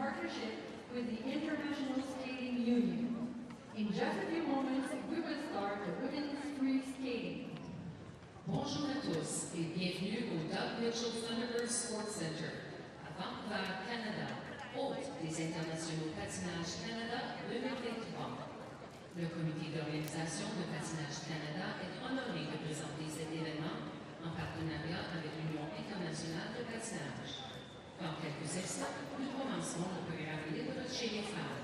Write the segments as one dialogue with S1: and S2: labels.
S1: partnership with the International Skating Union. In just a few moments, we will start the women's free skating.
S2: Bonjour à tous et bienvenue au Doug Mitchell Thunderbird Sports Center à Vancouver, Canada, hôte des Internationaux Patinage Canada 2023. Le comité d'organisation de Patinage Canada est honoré de présenter cet événement en partenariat avec l'Union internationale de patinage. Dans quelques instants, nous commencerons le programme libre chez les femmes.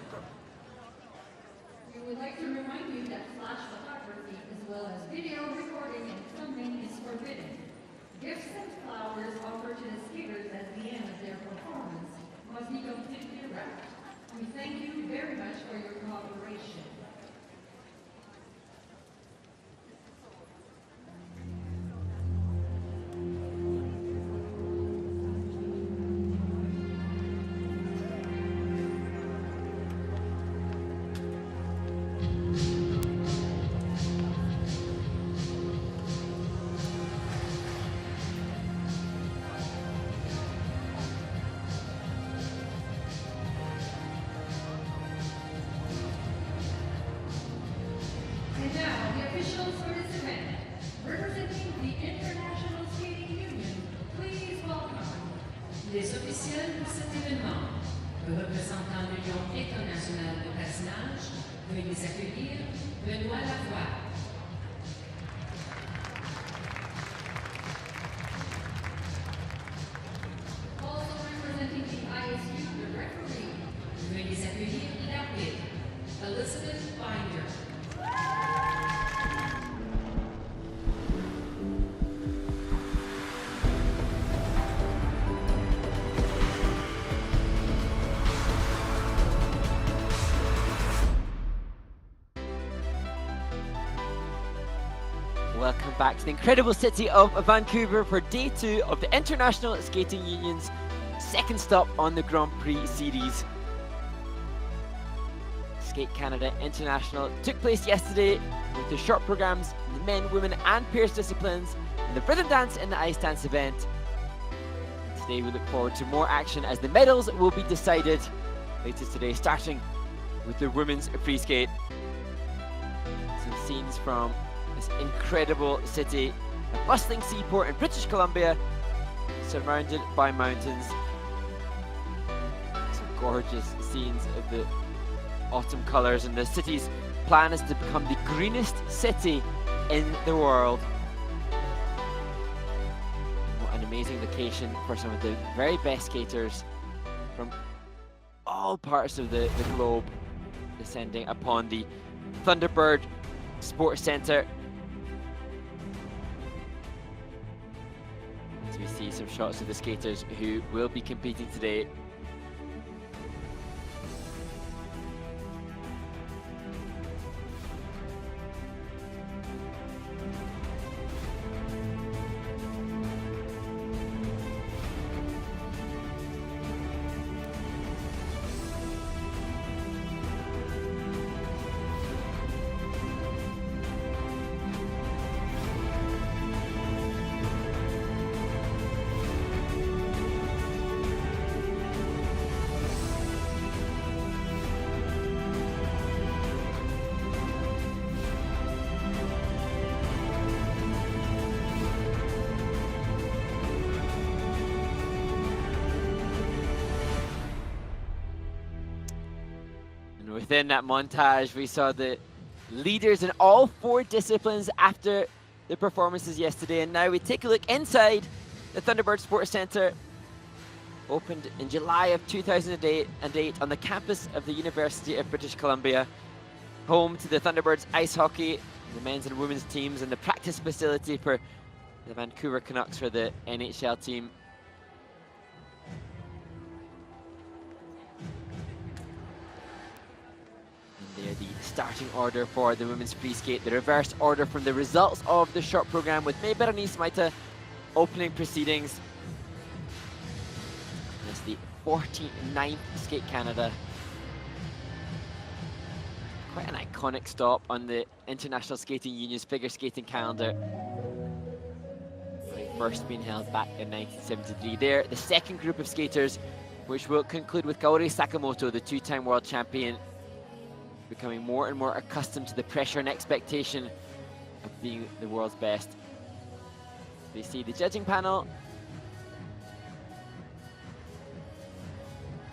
S1: We would like to remind you that flash photography as well as video recording and filming is forbidden. Gifts and flowers offered to the skaters at the end of their performance must be completely wrapped. We thank you very much for your cooperation.
S2: Les officiels pour cet événement, le représentant de l'Union internationale de patinage, veuillez accueillir Benoît Lavoie.
S1: Also representing the ISU, the referee.
S2: Veuillez accueillir l'arbitre, Elizabeth Binder.
S3: Welcome back to the incredible city of Vancouver for day 2 of the International Skating Union's second stop on the Grand Prix series. Skate Canada International took place yesterday with the short programs in the men, women and pairs disciplines and the rhythm dance and the ice dance event. And today we look forward to more action as the medals will be decided later today, starting with the women's free skate. Some scenes from this incredible city, a bustling seaport in British Columbia, surrounded by mountains. Some gorgeous scenes of the autumn colours, and the city's plan is to become the greenest city in the world. What an amazing location for some of the very best skaters from all parts of the globe descending upon the Thunderbird Sports Centre. We see some shots of the skaters who will be competing today. Within that montage, we saw the leaders in all 4 disciplines after the performances yesterday, and now we take a look inside the Thunderbird Sports Centre, opened in July of 2008 on the campus of the University of British Columbia, home to the Thunderbirds ice hockey, the men's and women's teams, and the practice facility for the Vancouver Canucks for the NHL team. There, the starting order for the women's free skate, the reverse order from the results of the short program, with Mae Berenice Meite opening proceedings. It's the 49th Skate Canada. Quite an iconic stop on the International Skating Union's figure skating calendar. First being held back in 1973. There, the second group of skaters which will conclude with Kaori Sakamoto, the two-time world champion, becoming more and more accustomed to the pressure and expectation of being the world's best. They see the judging panel.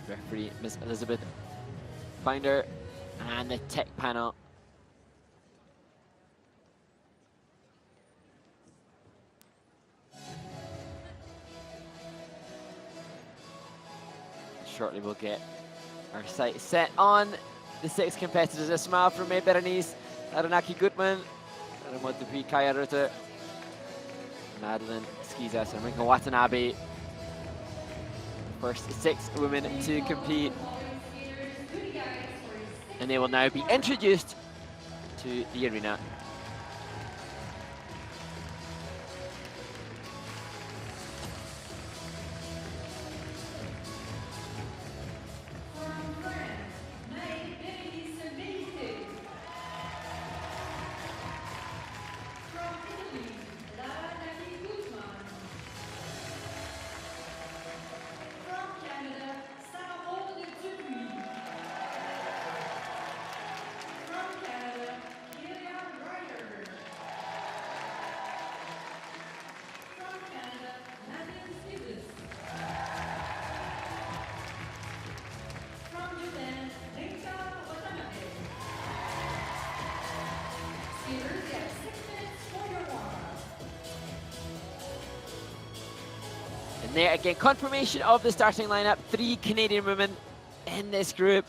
S3: Referee Ms. Elizabeth Binder, and the tech panel. Shortly we'll get our sights set on the 6 competitors. A smile from Mae Berenice, Lara Naki Gutmann, Sara-Maude Dupuis, Kaiya Ruiter, Madeline Schizas, and Rinka Watanabe. First 6 women to compete. And they will now be introduced to the arena.
S1: From France, Mae Berenice Meite. From Italy, Lara Naki Gutmann. From Canada, Sara-Maude Dupuis. From Canada, Kaiya Ruiter. From Canada, Madeline Schizas. From Japan, Rinka Watanabe. Skaters, you have 6 minutes for your warm-up.
S3: And there again, confirmation of the starting lineup. 3 Canadian women in this group.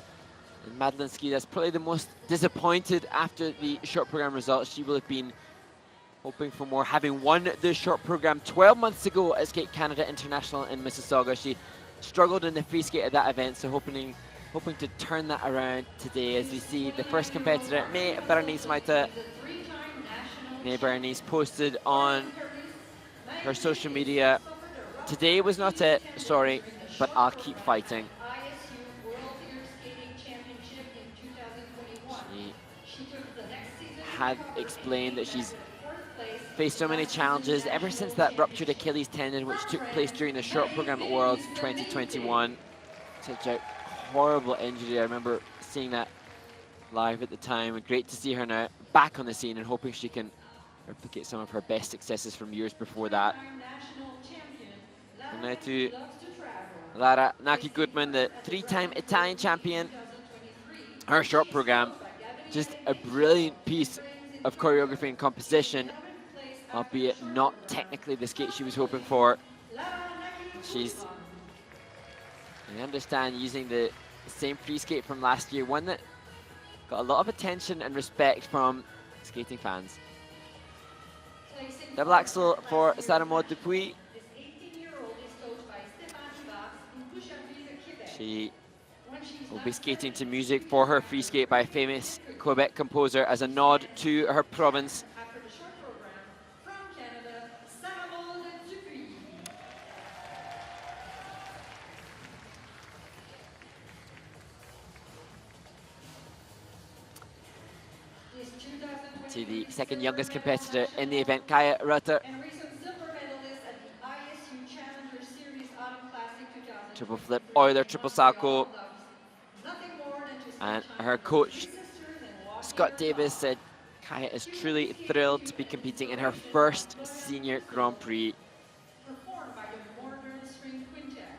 S3: And Madeline Schizas, probably the most disappointed after the short program results. She will have been hoping for more, having won the short program 12 months ago at Skate Canada International in Mississauga. She struggled in the free skate at that event, so hoping to turn that around today as we see the first competitor, Mae Berenice Meite. Mae Berenice posted on her social media, "Today was not it, sorry, but I'll keep fighting."
S1: ISU World Figure Skating Championship in 2021.
S3: She
S1: She took the next season
S3: had explained that she's
S1: fourth place.
S3: faced so many challenges ever since that ruptured Achilles tendon, which took place during the short program at Worlds 2021. Such a horrible injury. I remember seeing that live at the time, and great to see her now back on the scene and hoping she can replicate some of her best successes from years before that.
S1: National champion.
S3: And now to
S1: Loves to travel.
S3: Lara Naki Gutmann, the 3-time Italian champion. Her short program, just a brilliant piece of choreography and composition, albeit not technically the skate she was hoping for. She's, I understand, using the same free skate from last year, one that got a lot of attention and respect from skating fans. Double axel for Sara-Maude Dupuis. She will be skating to music for her free skate by a famous Quebec composer as a nod to her province.
S1: After the short program, from Canada, Sara-Maude Dupuis. This 2020
S3: To the second youngest competitor in the event, Kaiya Ruiter.
S1: and recent silver medalist at the ISU Challenger Series Autumn Classic 2020.
S3: Triple flip, Euler, triple salto.
S1: Nothing more than to spend
S3: And
S1: time
S3: her
S1: with
S3: coach,
S1: sisters and walk
S3: Scott Davis, said Kaiya is truly thrilled to be competing in her first senior Grand Prix.
S1: performed by the Modern String Quintet.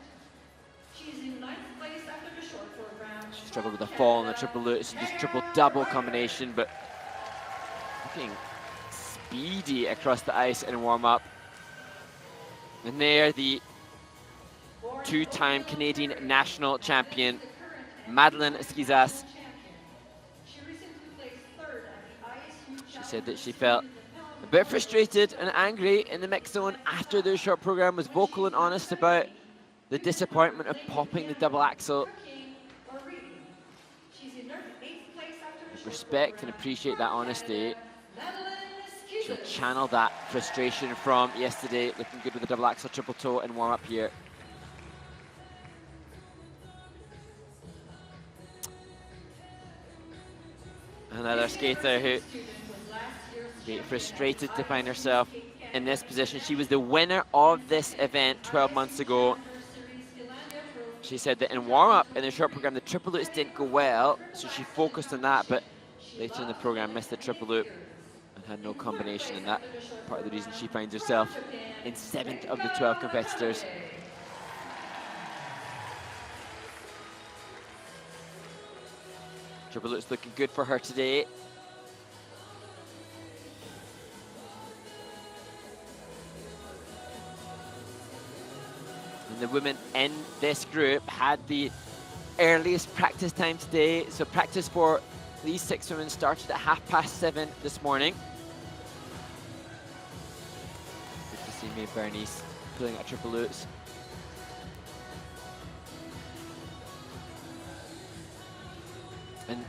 S1: She is in 9th place after the short program.
S3: She struggled with a fall on the triple lutz and just triple double combination, but looking speedy across the ice in warm-up. And there, the 2-time Canadian national champion, Madeline Schizas.
S1: She recently placed 3rd at the ISU
S3: She said that she felt a bit frustrated and angry in the mix zone after their short program, was vocal and honest about the disappointment of popping the double axel.
S1: or reading. She's in 8th place after the short
S3: Respect and
S1: program.
S3: appreciate that honesty.
S1: Madeline
S3: She'll
S1: Schizas.
S3: channel that frustration from yesterday, looking good with the double axel triple toe and warm up here. Another skater who get frustrated to find herself in this position. She was the winner of this event 12 months ago. She said that in warm-up in the short program, the triple loops didn't go well, so she focused on that, but later in the program missed the triple loop and had no combination, and that part of the reason she finds herself in 7th of the 12 competitors. Triple loops looking good for her today. And the women in this group had the earliest practice time today. So practice for these 6 women started at 7:30 this morning. Good to see Mae Berenice pulling at triple loops. And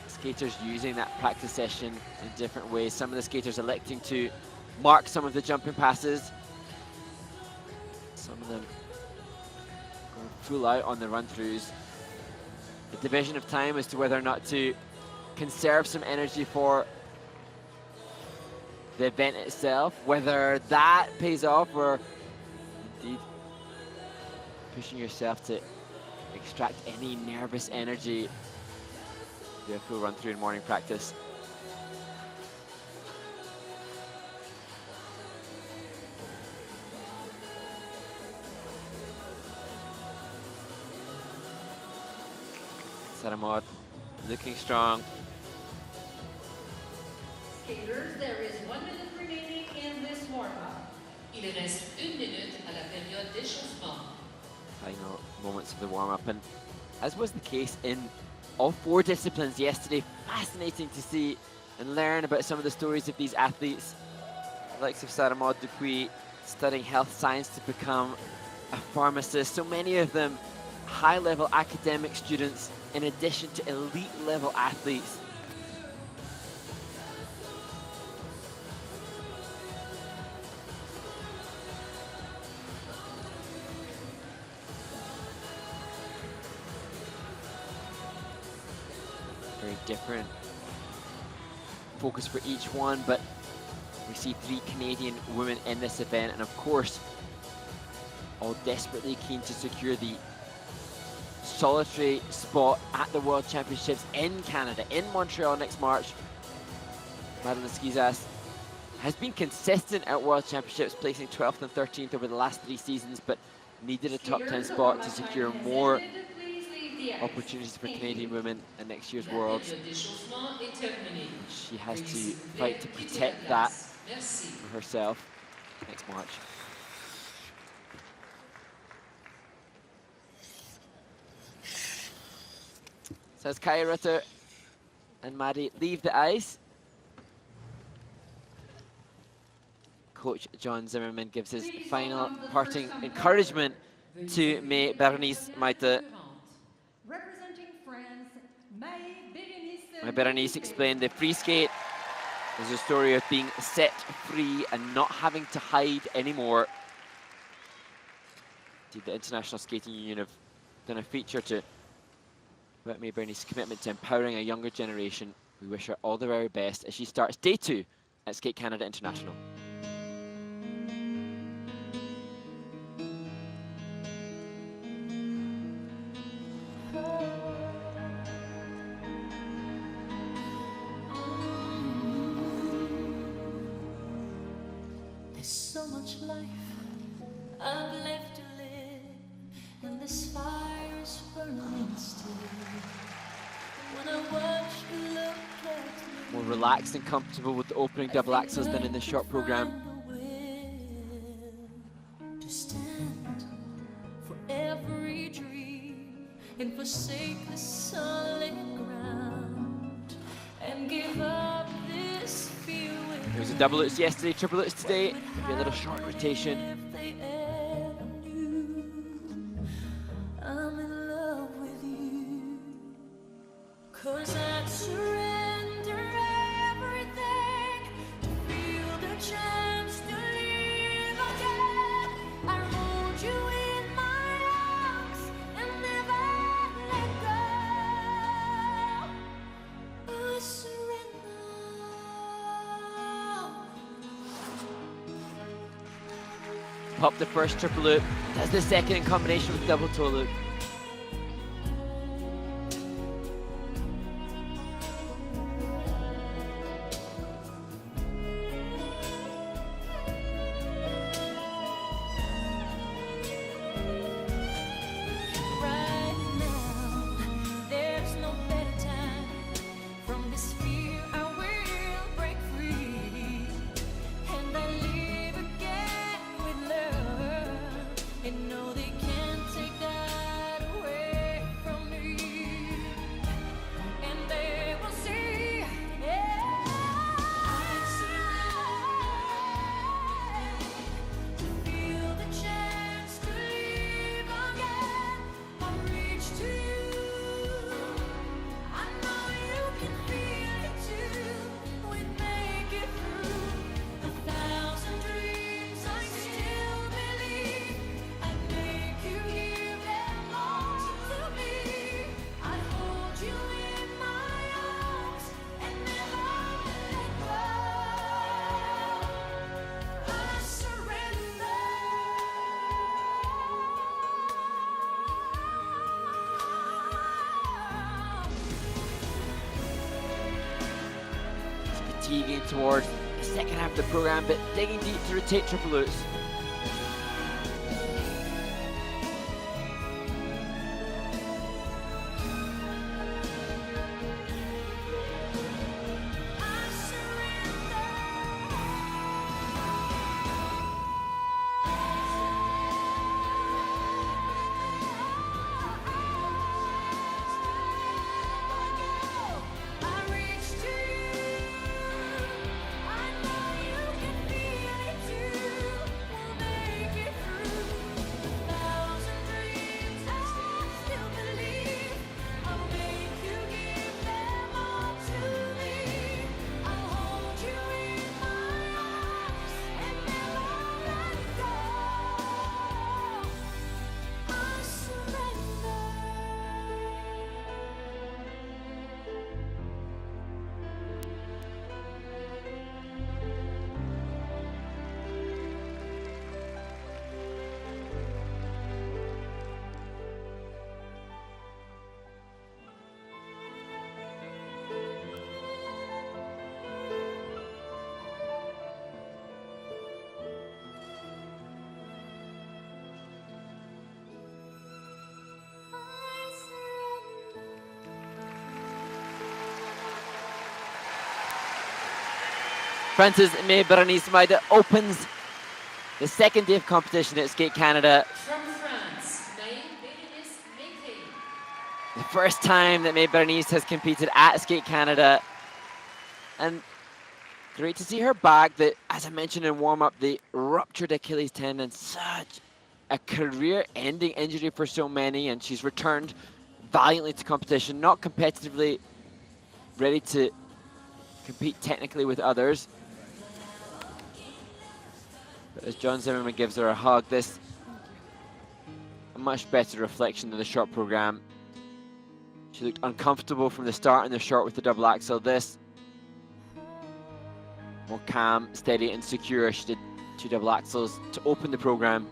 S3: skaters using that practice session in different ways. Some of the skaters electing to mark some of the jumping passes. Some of them going full out on the run-throughs. The division of time as to whether or not to conserve some energy for the event itself, whether that pays off or indeed pushing yourself to extract any nervous energy. Do a full run-through in morning practice. Sara-Maude looking strong.
S1: Skaters, there is 1 minute remaining in this warm-up.
S2: Il reste 1 minute à la période d'échauffement.
S3: Final moments of the warm-up, and as was the case in all 4 disciplines yesterday, fascinating to see and learn about some of the stories of these athletes. The likes of Sara-Maude Dupuis studying health science to become a pharmacist. So many of them high-level academic students in addition to elite-level athletes. Very different focus for each one, but we see 3 Canadian women in this event, and of course, all desperately keen to secure the solitary spot at the World Championships in Canada, in Montreal next March. Madeline Schizas has been consistent at World Championships, placing 12th and 13th over the last 3 seasons, but needed a top 10 spot to secure more opportunities for Canadian women at next year's Worlds. She has to fight to protect that for herself next March. So as Kaiya Ruiter and Maddie leave the ice, Coach John Zimmerman gives his final parting encouragement to Mae Berenice Meite.
S1: Representing France,
S3: Mae Berenice explained the free skate is a story of being set free and not having to hide anymore. Indeed, the International Skating Union have done a feature about Mae Berenice's commitment to empowering a younger generation. We wish her all the very best as she starts day 2 at Skate Canada International.
S4: There's so much life I've left to live, and this fire is burning still. When I watch you look at me,
S3: More relaxed and comfortable with the opening double axels than in the short program.
S4: to stand for every dream and forsake the solid ground and give up this fear.
S3: There was a double loops yesterday, triple loops today. Maybe a little short rotation.
S4: If they ever knew I'm in love with you, 'cause I'd surrender everything to feel the chance to live again. I hold you in my arms and never let go. I surrender.
S3: Popped the first triple loop, does the second in combination with double toe loop. Fatiguing towards the second half of the program, but digging deep to rotate triple loops. France's Mae Berenice Meite opens the second day of competition at Skate Canada.
S2: From France, Mae Berenice Meite.
S3: The first time that Mae Berenice has competed at Skate Canada. And great to see her back. That, as I mentioned in warm-up, the ruptured Achilles tendon, such a career-ending injury for so many, and she's returned valiantly to competition, not competitively, ready to compete technically with others. But as John Zimmerman gives her a hug, this a much better reflection than the short program. She looked uncomfortable from the start in the short with the double axel. This more calm, steady and secure. She did 2 double axels to open the program.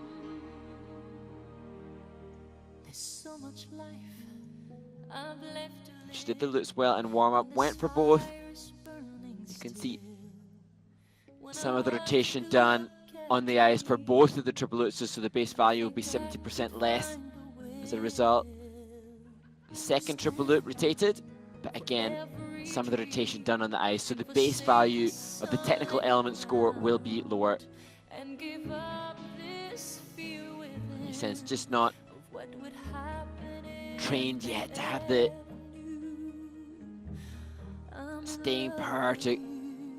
S3: She did the loops well in warm-up, went for both. You can see some of the rotation done on the ice for both of the triple loops, so the base value will be 70% less as a result. The second triple loop rotated, but again, some of the rotation done on the ice, so the base value of the technical element score will be lower. In a sense, just not trained yet to have the staying power to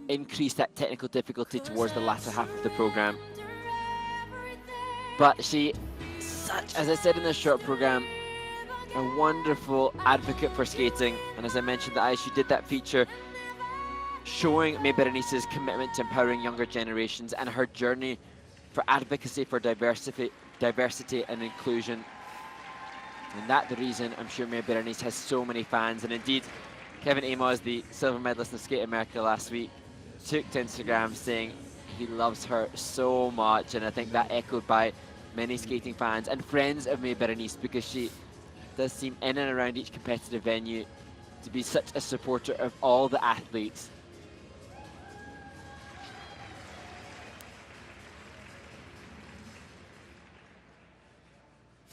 S3: increase that technical difficulty towards the latter half of the program. But she, as I said in the short program, a wonderful advocate for skating. And as I mentioned, she did that feature showing Mae Berenice's commitment to empowering younger generations and her journey for advocacy for diversity and inclusion. And that's the reason I'm sure Mae Berenice has so many fans. And indeed, Kevin Amos, the silver medalist in Skate America last week, took to Instagram saying he loves her so much, and I think that echoed by many skating fans and friends of Mae Berenice, because she does seem in and around each competitive venue to be such a supporter of all the athletes.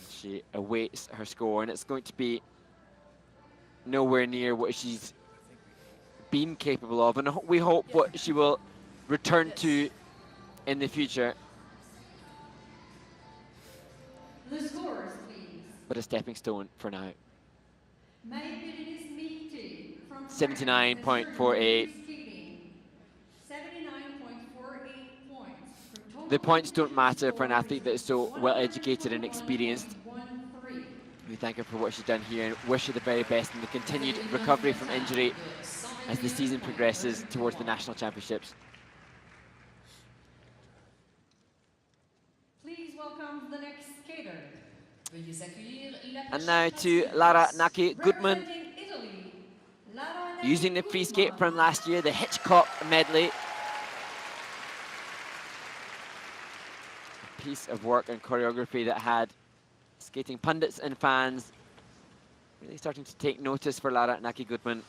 S3: She awaits her score, and it's going to be nowhere near what she's been capable of, and we hope what she will return to in the future.
S1: The scores, please.
S3: But a stepping stone for now.
S1: Mae Berenice Meite from
S3: 79.48.
S1: 79.48 points.
S3: The points don't matter for an athlete that is so well educated and experienced. We thank her for what she's done here and wish her the very best in the continued recovery from injury as the season progresses towards the national championships.
S1: Please welcome the next skater.
S3: And now to Lara Naki Gutmann,
S1: Representing Italy, Lara Naki
S3: using the free skate
S1: Gutmann.
S3: from last year, the Hitchcock medley. A piece of work and choreography that had skating pundits and fans really starting to take notice for Lara Naki Gutmann.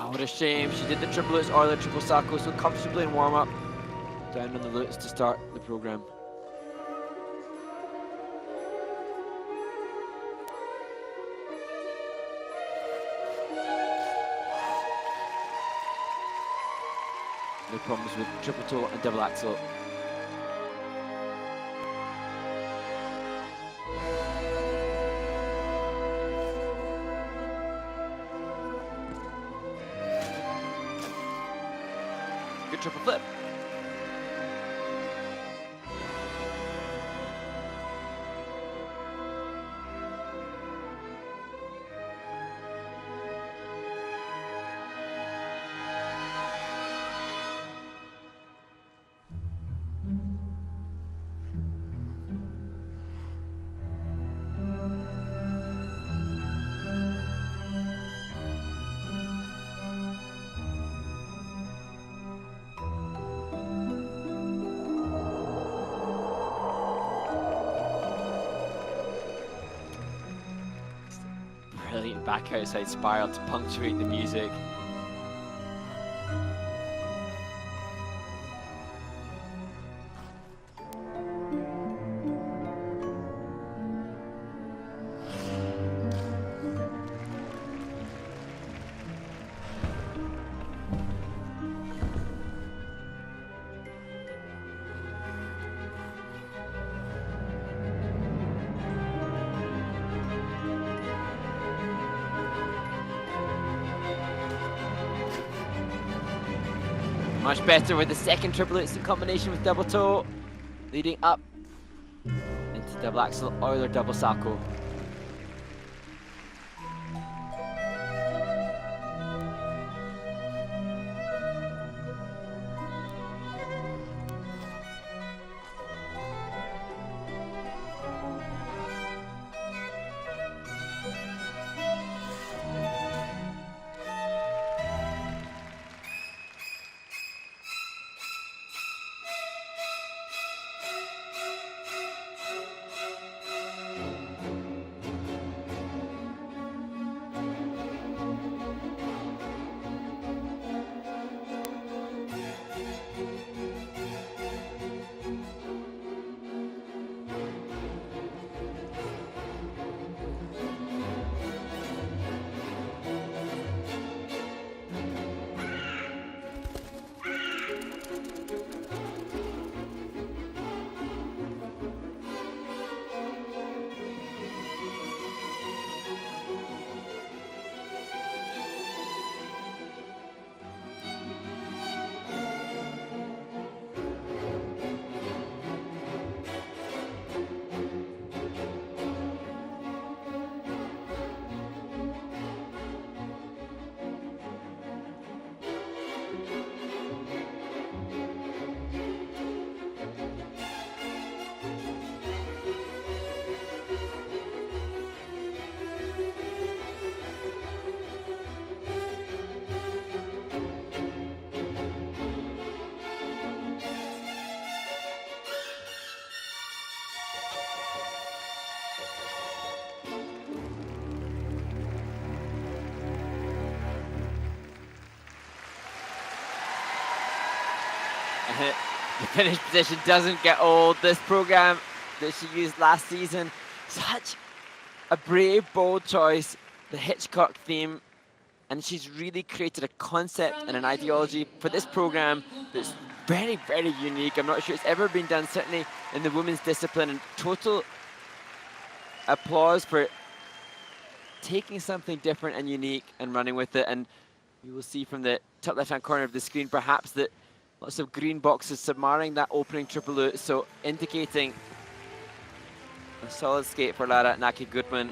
S3: What a shame. She did the triplets or the triple sacco so comfortably in warm-up. Down on the loots to start the program. No problems with triple toe and double axel. Good triple flip. Brilliant back outside spiral to punctuate the music. Much better with the second triplets in combination with double toe, leading up into double axel or double sacco. The finish position doesn't get old. This program that she used last season, such a brave, bold choice, the Hitchcock theme, and she's really created a concept and an ideology for this program that's very, very unique. I'm not sure it's ever been done, certainly in the women's discipline, and total applause for taking something different and unique and running with it. And you will see from the top left-hand corner of the screen, perhaps, that lots of green boxes submarring that opening triple loop, so indicating a solid skate for Lara Naki Gutmann,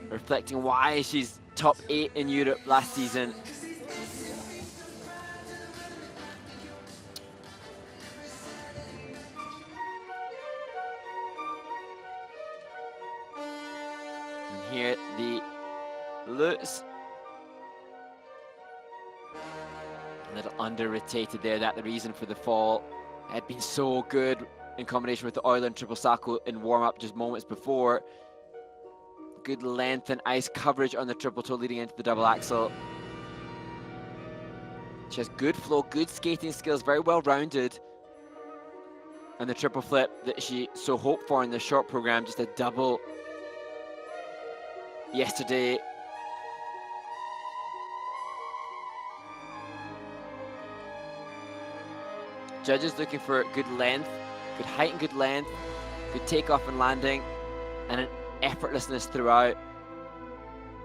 S3: reflecting why she's top 8 in Europe last season. And here the loops. A little under-rotated there, that's the reason for the fall. It had been so good in combination with the Euler and triple sacco in warm-up just moments before. Good length and ice coverage on the triple toe leading into the double axel. She has good flow, good skating skills, very well rounded. And the triple flip that she so hoped for in the short program, just a double yesterday. Judges looking for good length, good height and good length, good takeoff and landing, and an effortlessness throughout.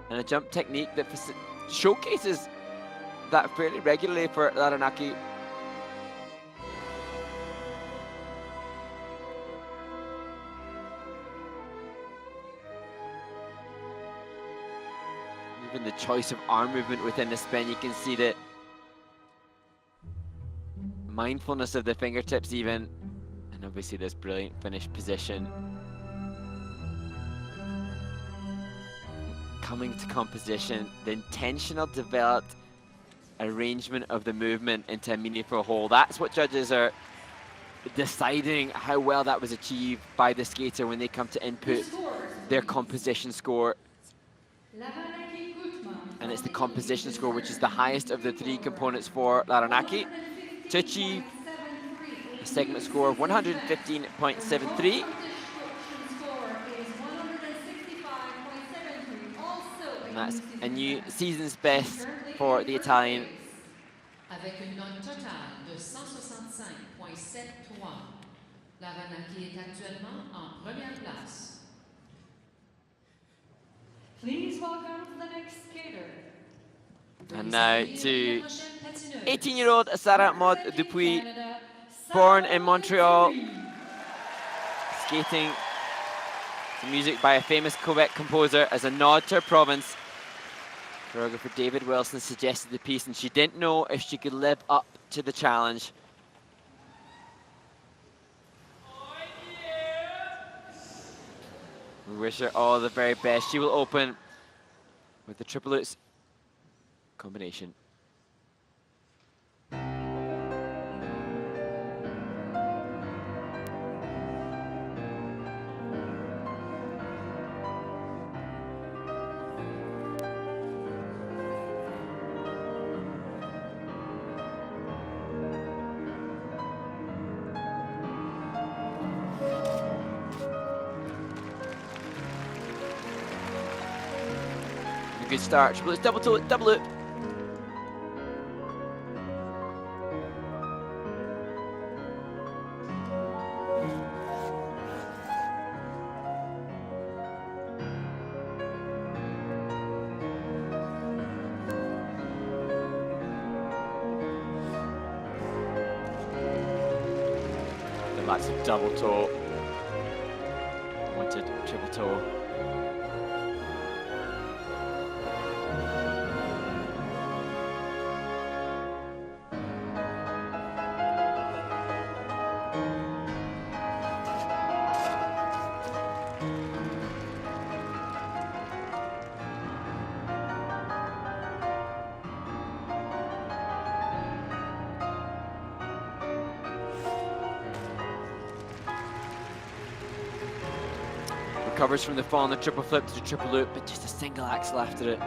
S3: And a jump technique that showcases that fairly regularly for Lara Naki. Even the choice of arm movement within the spin, you can see that mindfulness of the fingertips even, and obviously this brilliant finish position. Coming to composition, the intentional developed arrangement of the movement into a meaningful whole. That's what judges are deciding how well that was achieved by the skater when they come to input their composition score. And it's the composition score which is the highest of the 3 components for Lara Naki, to achieve a segment score of 115.73. And that's a new season's best for the Italian.
S2: Avec une note totale de 165.73, Lara Naki est actuellement en première place.
S1: Please welcome the next skater.
S3: And now to 18-year-old Sara-Maude Dupuis, born in Montreal, skating to music by a famous Quebec composer as a nod to her province. Choreographer David Wilson suggested the piece, and she didn't know if she could live up to the challenge. We wish her all the very best. She will open with the triple lutz combination. Good start. Triple lutz, double toe, double loop. Lots of double toe. Wanted triple toe. recovers from the fall on the triple flip to the triple loop, but just a single axel after it.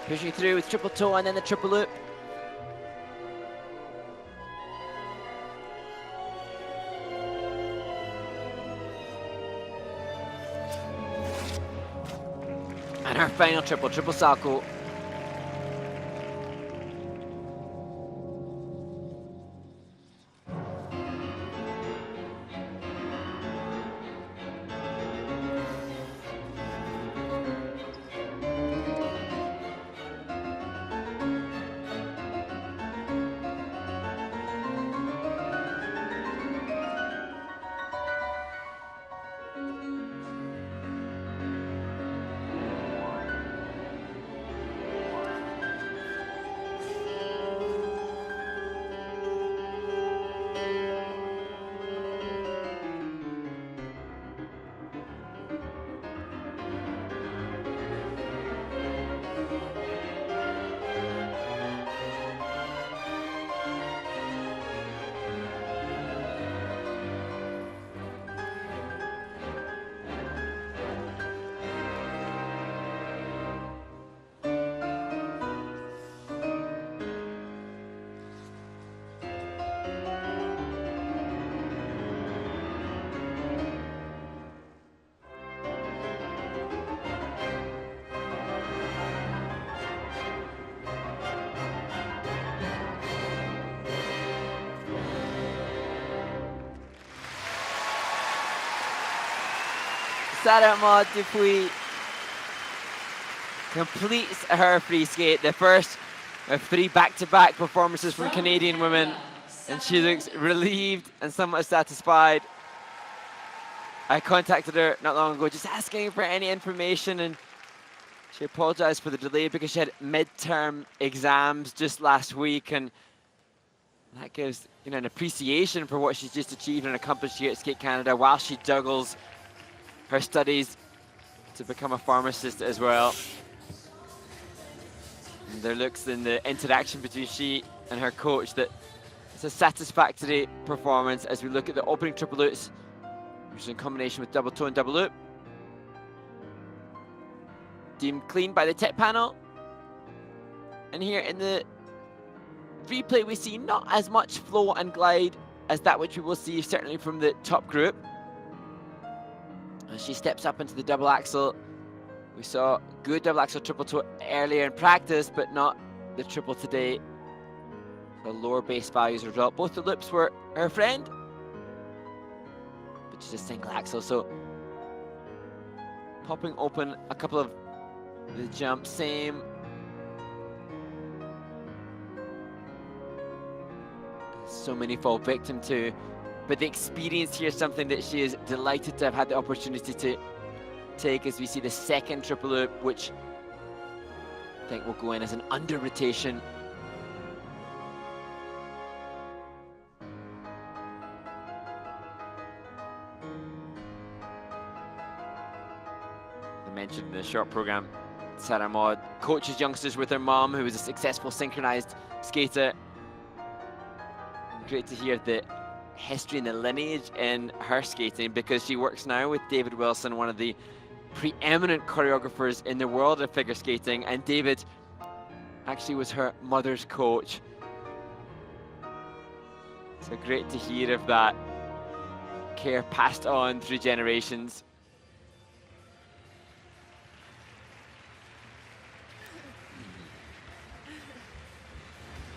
S3: Pushing through with triple toe and then the triple loop. And her final triple salto. Sara-Maude Dupuis completes her free skate, the first of 3 back-to-back performances from Canadian women, and she looks relieved and somewhat satisfied. I contacted her not long ago just asking for any information, and she apologized for the delay because she had midterm exams just last week, and that gives an appreciation for what she's just achieved and accomplished here at Skate Canada while she juggles her studies to become a pharmacist as well. And there looks in the interaction between she and her coach that it's a satisfactory performance as we look at the opening triple loops, which is in combination with double toe and double loop. Deemed clean by the tech panel. And here in the replay we see not as much flow and glide as that which we will see certainly from the top group. As she steps up into the double axel, we saw good double axel triple toe earlier in practice, but not the triple today. The lower base values result. Both the loops were her friend, but just a single axel. So popping open a couple of the jumps, same. So many fall victim to. But the experience here is something that she is delighted to have had the opportunity to take as we see the second triple loop, which I think will go in as an under rotation. I mentioned in the short program, Sara-Maude coaches youngsters with her mom, who was a successful synchronized skater. And great to hear the history and the lineage in her skating, because she works now with David Wilson, one of the preeminent choreographers in the world of figure skating, and David actually was her mother's coach. So great to hear of that care passed on through generations.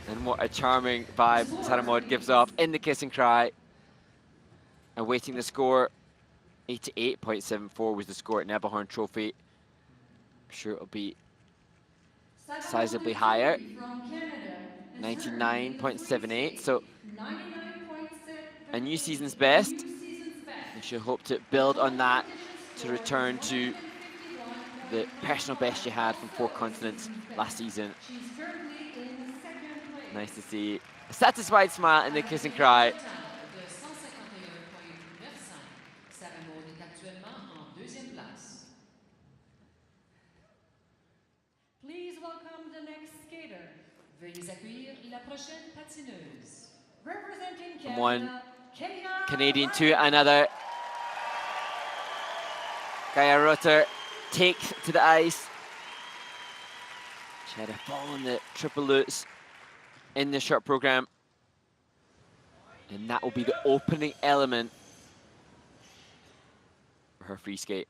S3: And what a charming vibe Sara-Maude gives off in the kiss and cry. Awaiting the score. 88.74 was the score at Nebelhorn Trophy. I'm sure it'll be sizably higher. 99.78, so a new season's best. You should hope to build on that to return to the personal best you had from 4 continents last season. Nice to see a satisfied smile in the kiss and cry.
S1: Please welcome the next skater.
S2: Veuillez accueillir la prochaine patineuse.
S1: Representing
S3: From one
S1: Canada, Kaiya
S3: Canadian
S1: Ruiter.
S3: to another. Kaiya Ruiter takes to the ice. She had a fall in the triple lutz in the short program. And that will be the opening element for her free skate.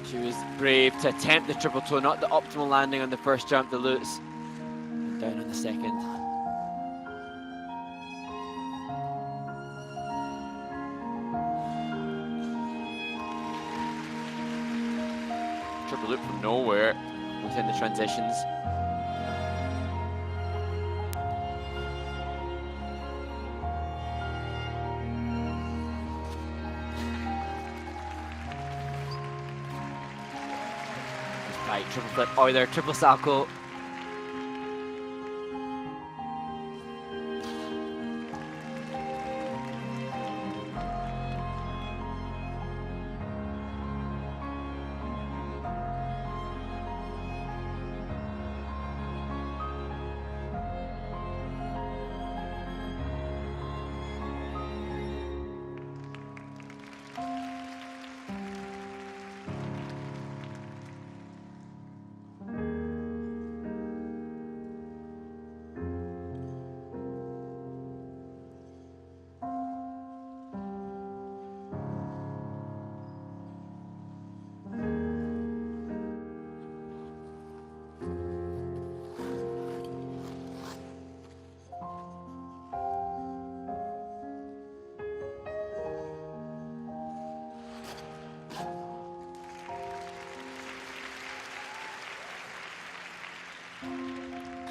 S3: She was brave to attempt the triple toe, not the optimal landing on the first jump, the lutz, and down on the second. Triple loop from nowhere within the transitions. Right, triple flip, Euler, triple salto.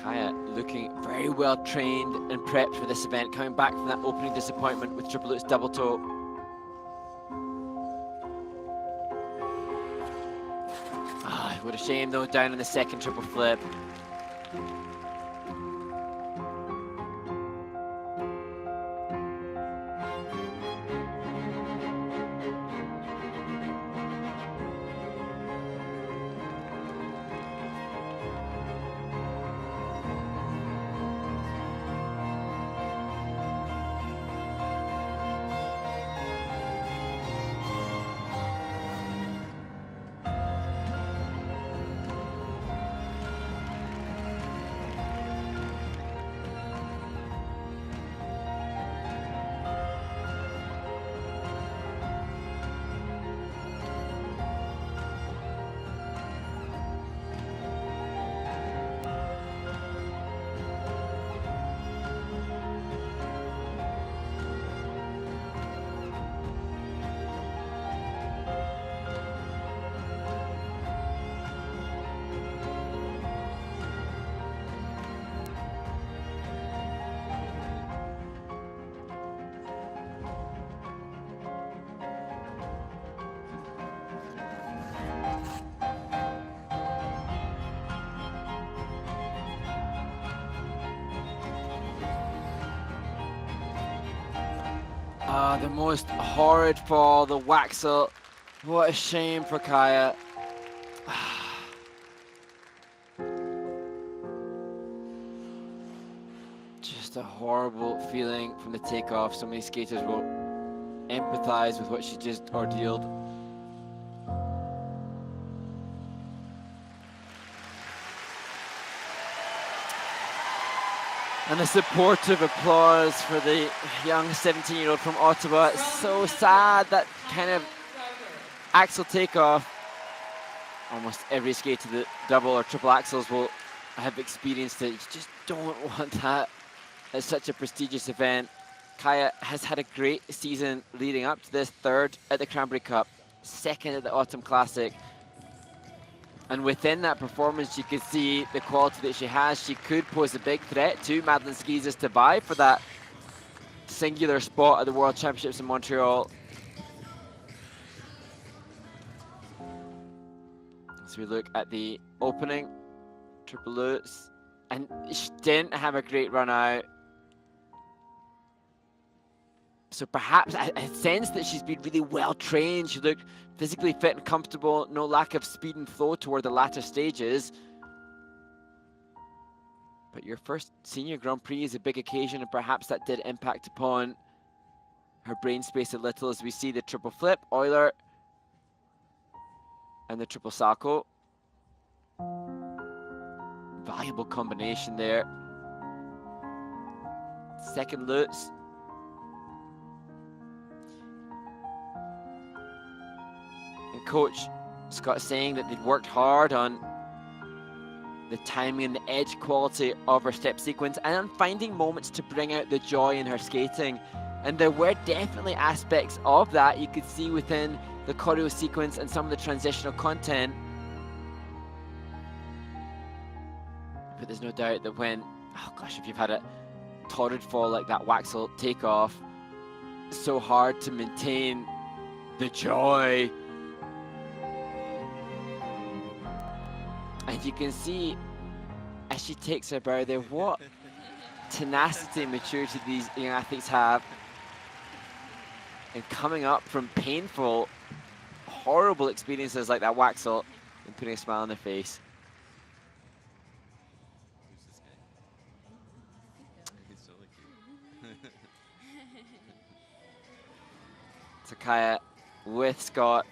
S3: Kaiya looking very well trained and prepped for this event, coming back from that opening disappointment with triple lutz double toe. What a shame though, down on the second triple flip. Ah, the most horrid fall, the Waxel. What a shame for Kaiya. Just a horrible feeling from the takeoff. So many skaters will empathize with what she just ordealed. And the supportive applause for the young 17-year-old from Ottawa. It's so sad, that kind of axel takeoff. Almost every skater that double or triple axels will have experienced it. You just don't want that at such a prestigious event. Kaiya has had a great season leading up to this. Third at the Cranberry Cup, second at the Autumn Classic. And within that performance, you could see the quality that she has. She could pose a big threat to Madeline Schizas to vie for that singular spot at the World Championships in Montreal. So we look at the opening, triple lutz, and she didn't have a great run out. So perhaps I sense that she's been really well trained. She looked physically fit and comfortable, no lack of speed and flow toward the latter stages. But your first senior Grand Prix is a big occasion, and perhaps that did impact upon her brain space a little, as we see the triple flip, Euler, and the triple salto. Valuable combination there. Second lutz. And coach Scott saying that they'd worked hard on the timing and the edge quality of her step sequence and on finding moments to bring out the joy in her skating. And there were definitely aspects of that you could see within the choreo sequence and some of the transitional content. But there's no doubt that when, oh gosh, if you've had a torrid fall like that Waxel takeoff, it's so hard to maintain the joy. And you can see as she takes her bow there, what tenacity and maturity these young athletes have. And coming up from painful, horrible experiences like that Waxel and putting a smile on their face. So Kaiya with Scott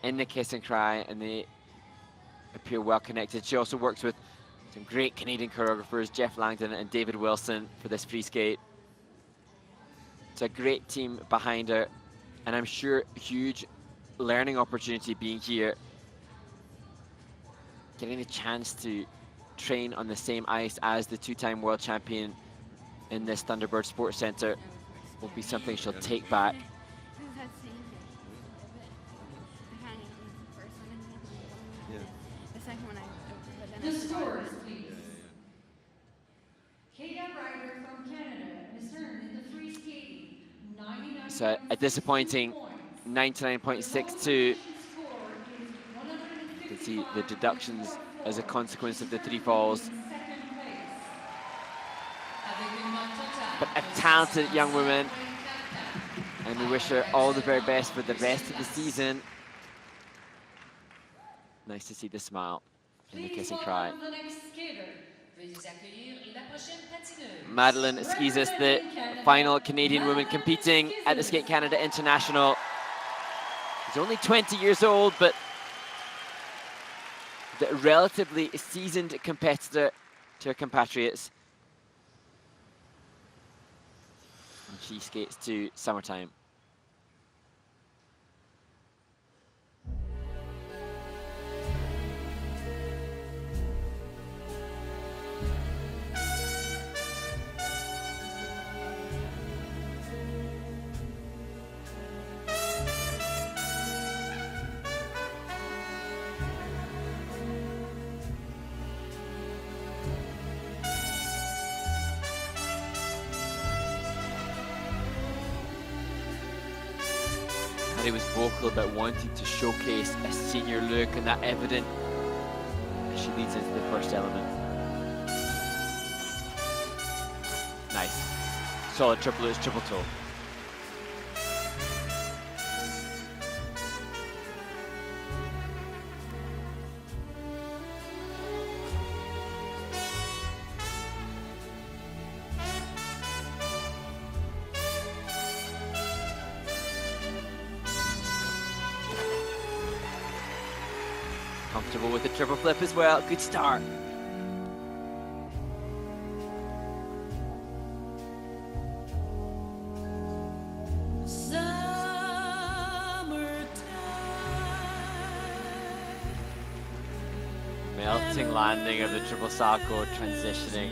S3: in the kiss and cry, and they appear well connected. She also works with some great Canadian choreographers, Jeff Langdon and David Wilson, for this free skate. It's a great team behind her, and I'm sure huge learning opportunity being here. Getting the chance to train on the same ice as the two-time world champion in this Thunderbird Sports Center will be something she'll take back.
S1: The scores, please. Kaiya Ruiter from Canada has earned in the free skating 99.
S3: So a disappointing 99.62. You can see the deductions as a consequence of the three falls. But a talented young woman, and we wish her all the very best for the rest of the season. Nice to see the smile in the kiss and cry. Madeline Schizas, the final Canadian woman competing at the Skate Canada International. She's only 20 years old, but the relatively seasoned competitor to her compatriots. And she skates to Summertime. He was vocal about wanting to showcase a senior look, and that evident as she leads into the first element. Nice. Solid triple lutz, triple toe. Comfortable with the triple flip as well. Good start. Melting landing of the triple salchow, transitioning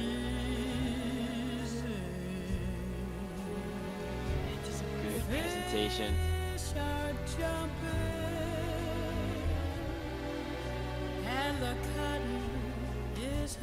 S3: into some good presentation.
S4: And the cotton is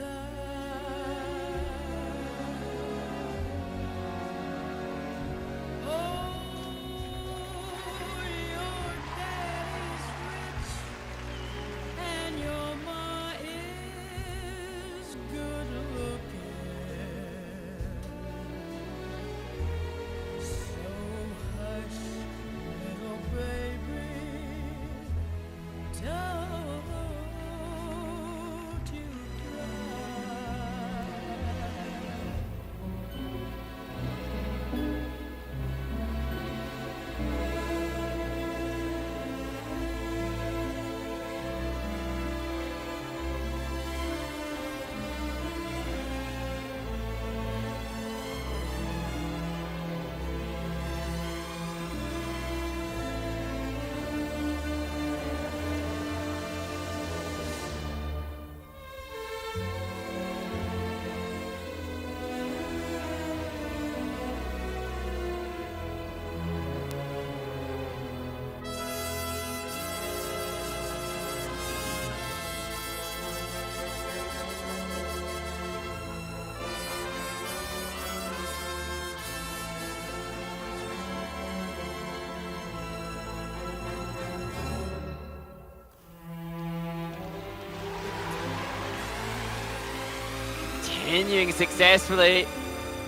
S3: Continuing successfully,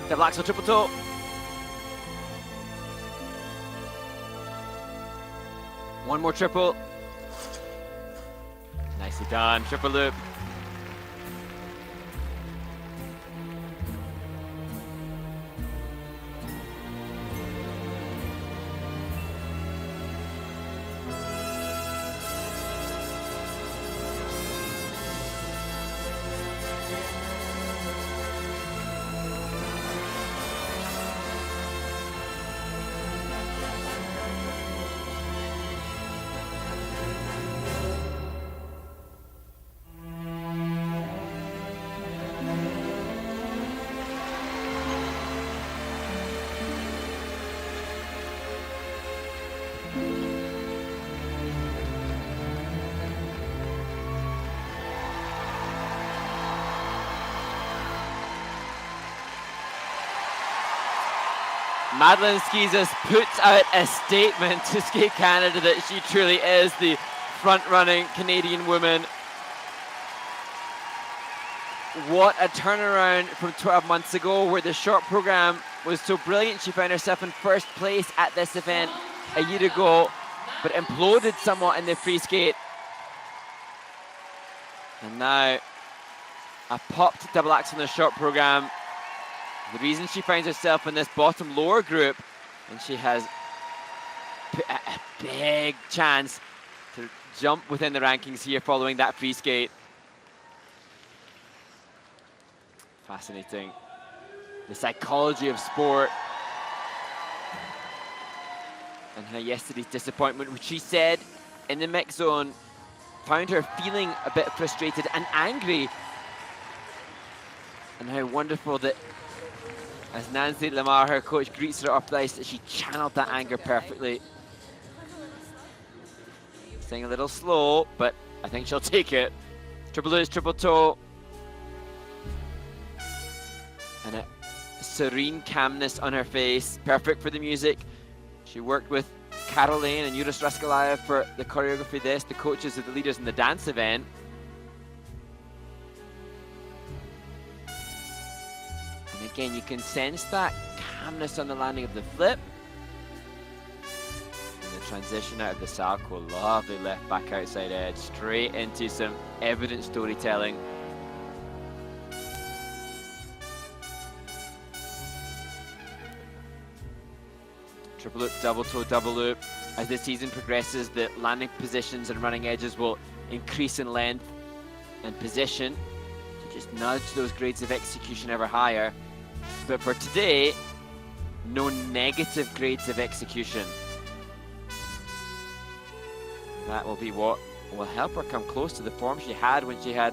S3: the blacks on triple toe. One more triple. Nicely done, triple loop. Madeline Schizas puts out a statement to Skate Canada that she truly is the front-running Canadian woman. What a turnaround from 12 months ago, where the short program was so brilliant. She found herself in first place at this event a year ago, but imploded somewhat in the free skate. And now a popped double axe on the short program. The reason she finds herself in this bottom lower group, and she has a big chance to jump within the rankings here following that free skate. Fascinating. The psychology of sport. And how yesterday's disappointment, which she said in the mix zone, found her feeling a bit frustrated and angry. And how wonderful that as Nancy Lamar, her coach, greets her off the ice, that she channeled that anger perfectly. Staying a little slow, but I think she'll take it. Triple loose, triple toe. And a serene calmness on her face, perfect for the music. She worked with Caroline and Yura Straskalaev for the choreography this, the coaches are the leaders in the dance event. And again, you can sense that calmness on the landing of the flip. And the transition out of the salchow, lovely left back outside edge, straight into some evident storytelling. Triple loop, double toe, double loop. As the season progresses, the landing positions and running edges will increase in length and position to just nudge those grades of execution ever higher. But for today, no negative grades of execution. That will be what will help her come close to the form she had when she had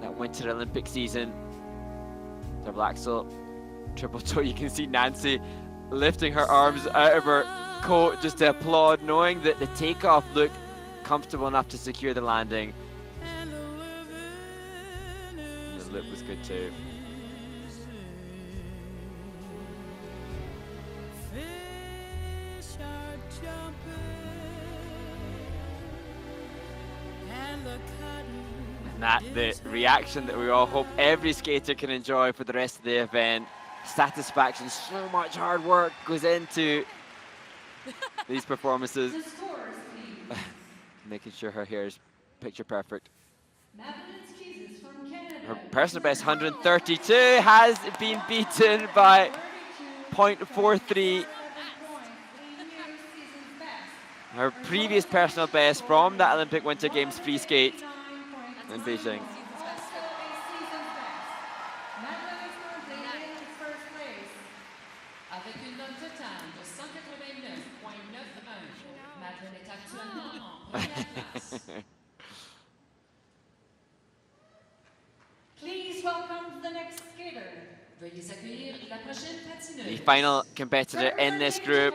S3: that Winter Olympic season. Double axel, triple toe. You can see Nancy lifting her arms out of her coat just to applaud, knowing that the takeoff looked comfortable enough to secure the landing. And the lip was good too. And that the reaction that we all hope every skater can enjoy for the rest of the event. Satisfaction, so much hard work goes into these performances. Making sure her hair is picture perfect.
S1: Madeline Schizas from Canada.
S3: Her personal best 132 has been beaten by 0.43. Her previous personal best from that Olympic Winter Games free skate in Beijing.
S2: Avec une note totale de 189.91, Madeline est actuellement en première place.
S1: Please welcome the next skater.
S2: Veuillez accueillir la prochaine
S3: The
S2: patineuse.
S3: final competitor in this group.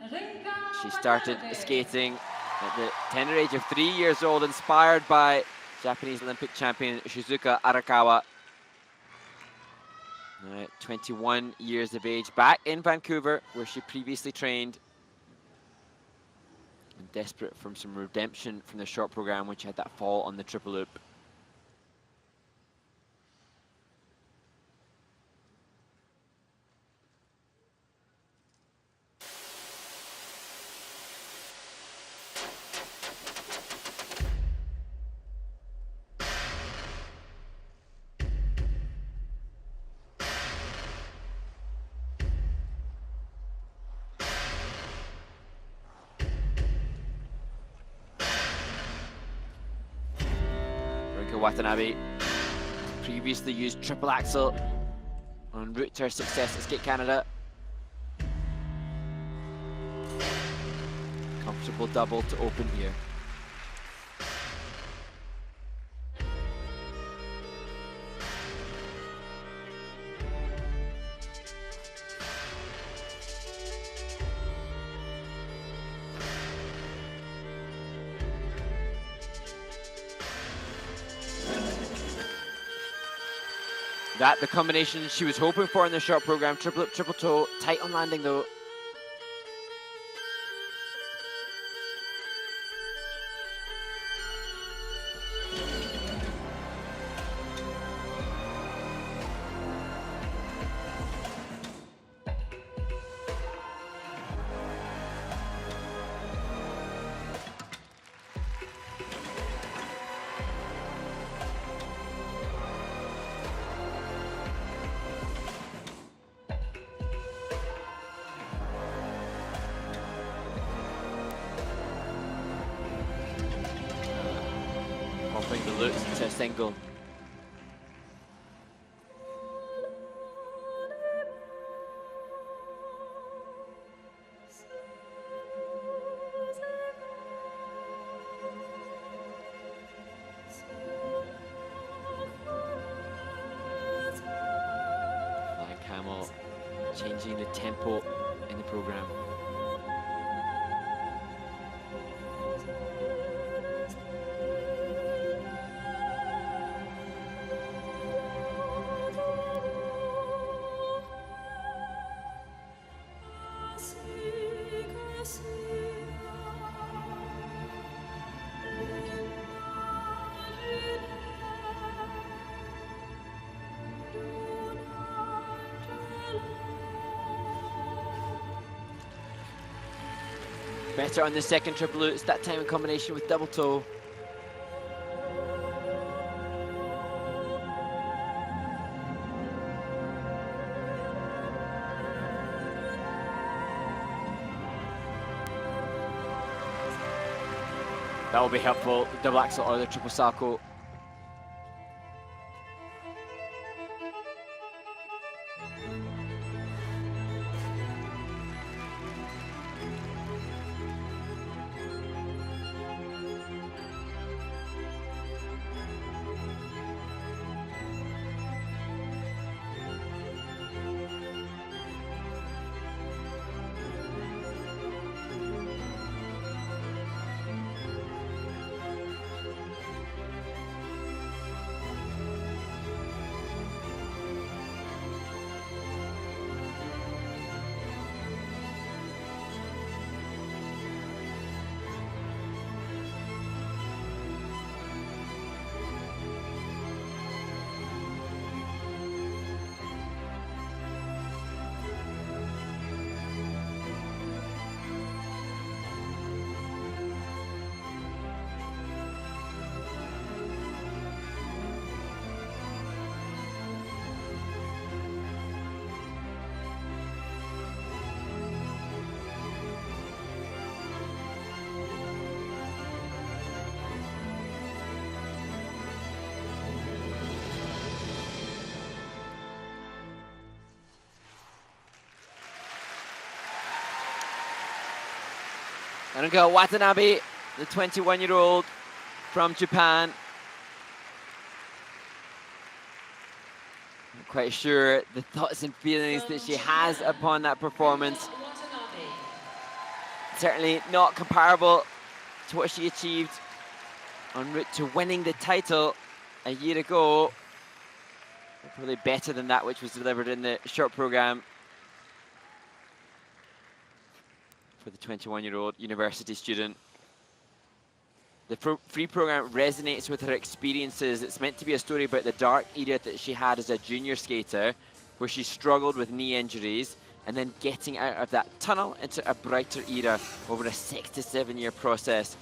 S1: Rinka
S3: She started
S1: Watanabe.
S3: skating at the tender age of 3 years old, inspired by Japanese Olympic champion Shizuka Arakawa. Now, 21 years of age, back in Vancouver, where she previously trained. And desperate for some redemption from the short program, which had that fall on the triple loop. Rinka Watanabe previously used triple axel en route to her success at Skate Canada. Comfortable double to open here. That the combination she was hoping for in the short program. Triple up, triple toe, tight on landing though. Popping the loops to a single. Flying camel, changing the tempo in the program. Better on the second triple loops, that time in combination with double toe. That will be helpful. The double axel or the triple salto. Rinka Watanabe, the 21-year-old from Japan. I'm quite sure the thoughts and feelings that she has upon that performance. Certainly not comparable to what she achieved en route to winning the title a year ago. Probably better than that which was delivered in the short program for the 21-year-old university student. The free program resonates with her experiences. It's meant to be a story about the dark era that she had as a junior skater, where she struggled with knee injuries, and then getting out of that tunnel into a brighter era over a 6 to 7 year process.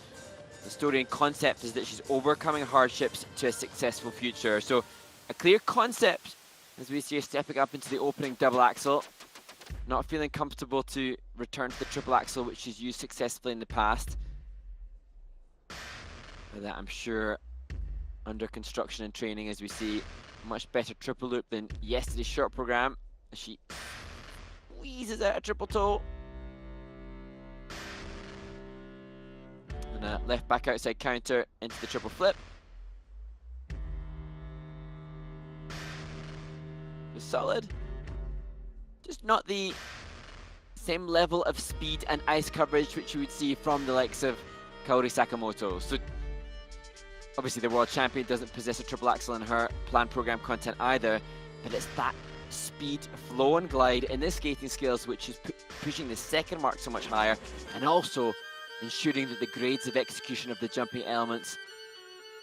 S3: The story and concept is that she's overcoming hardships to a successful future. So a clear concept as we see her stepping up into the opening double axel. Not feeling comfortable to return to the triple axel, which she's used successfully in the past. But that, I'm sure, under construction and training, as we see much better triple loop than yesterday's short program. As she wheezes out a triple toe. And a left back outside counter into the triple flip. It's solid. Just not the same level of speed and ice coverage which you would see from the likes of Kaori Sakamoto. So obviously the world champion doesn't possess a triple axel in her planned program content either, but it's that speed, flow and glide in the skating skills which is pushing the second mark so much higher, and also ensuring that the grades of execution of the jumping elements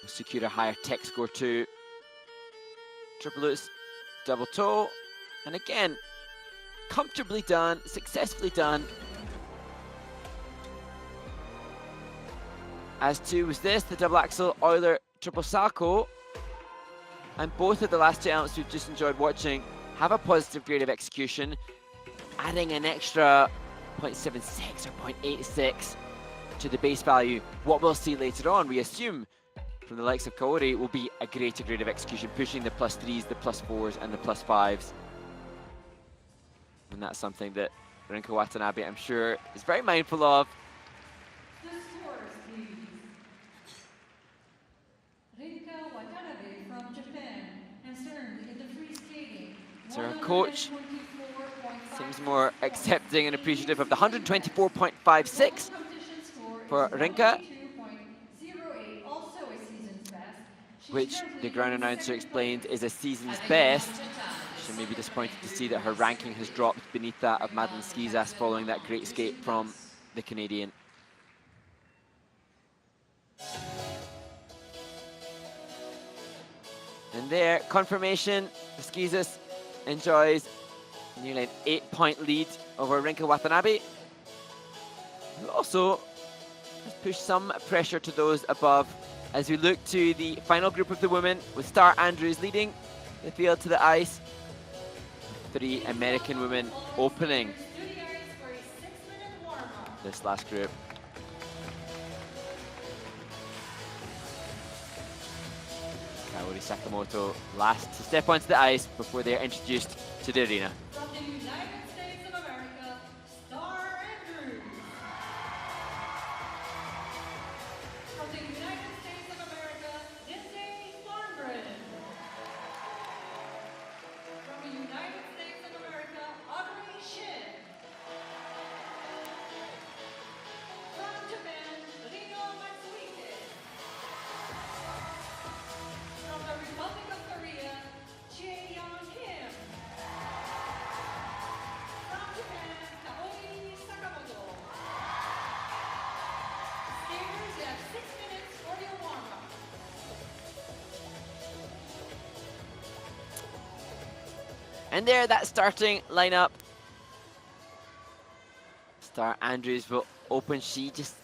S3: will secure a higher tech score too. Triple loops, double toe, and again, comfortably done, successfully done. As too was this, the double axel Euler triple salto. And both of the last two elements we've just enjoyed watching have a positive grade of execution, adding an extra 0.76 or 0.86 to the base value. What we'll see later on, we assume, from the likes of Kaori, will be a greater grade of execution, pushing the +3s, the +4s, and the +5s. And that's something that Rinka Watanabe, I'm sure, is very mindful of.
S1: The scores, please. Rinka Watanabe from Japan has earned in the free skating.
S3: So her coach seems more accepting and appreciative of the 124.56 for Rinka, which the ground announcer explained is a season's best. She may be disappointed to see that her ranking has dropped beneath that of Madeline Schizas following that great skate from the Canadian. And there, confirmation, Schizas enjoys nearly an 8-point lead over Rinka Watanabe, who also has pushed some pressure to those above as we look to the final group of the women, with Starr Andrews leading the field to the ice. 3 American women opening this last group. Kaori Sakamoto last to step onto the ice before they are introduced to the arena.
S1: From the United States of America, Starr Andrews. From the United States of America, Lindsay Thorngren. From the United States of America, Audrey Shin. From Japan, Rino Matsuike. From the Republic of Korea, Chaeyeon Kim. From Japan, Kaori Sakamoto. Skaters, you have 6 minutes for your warm-up.
S3: And there, that starting lineup. Starr Andrews will open. She just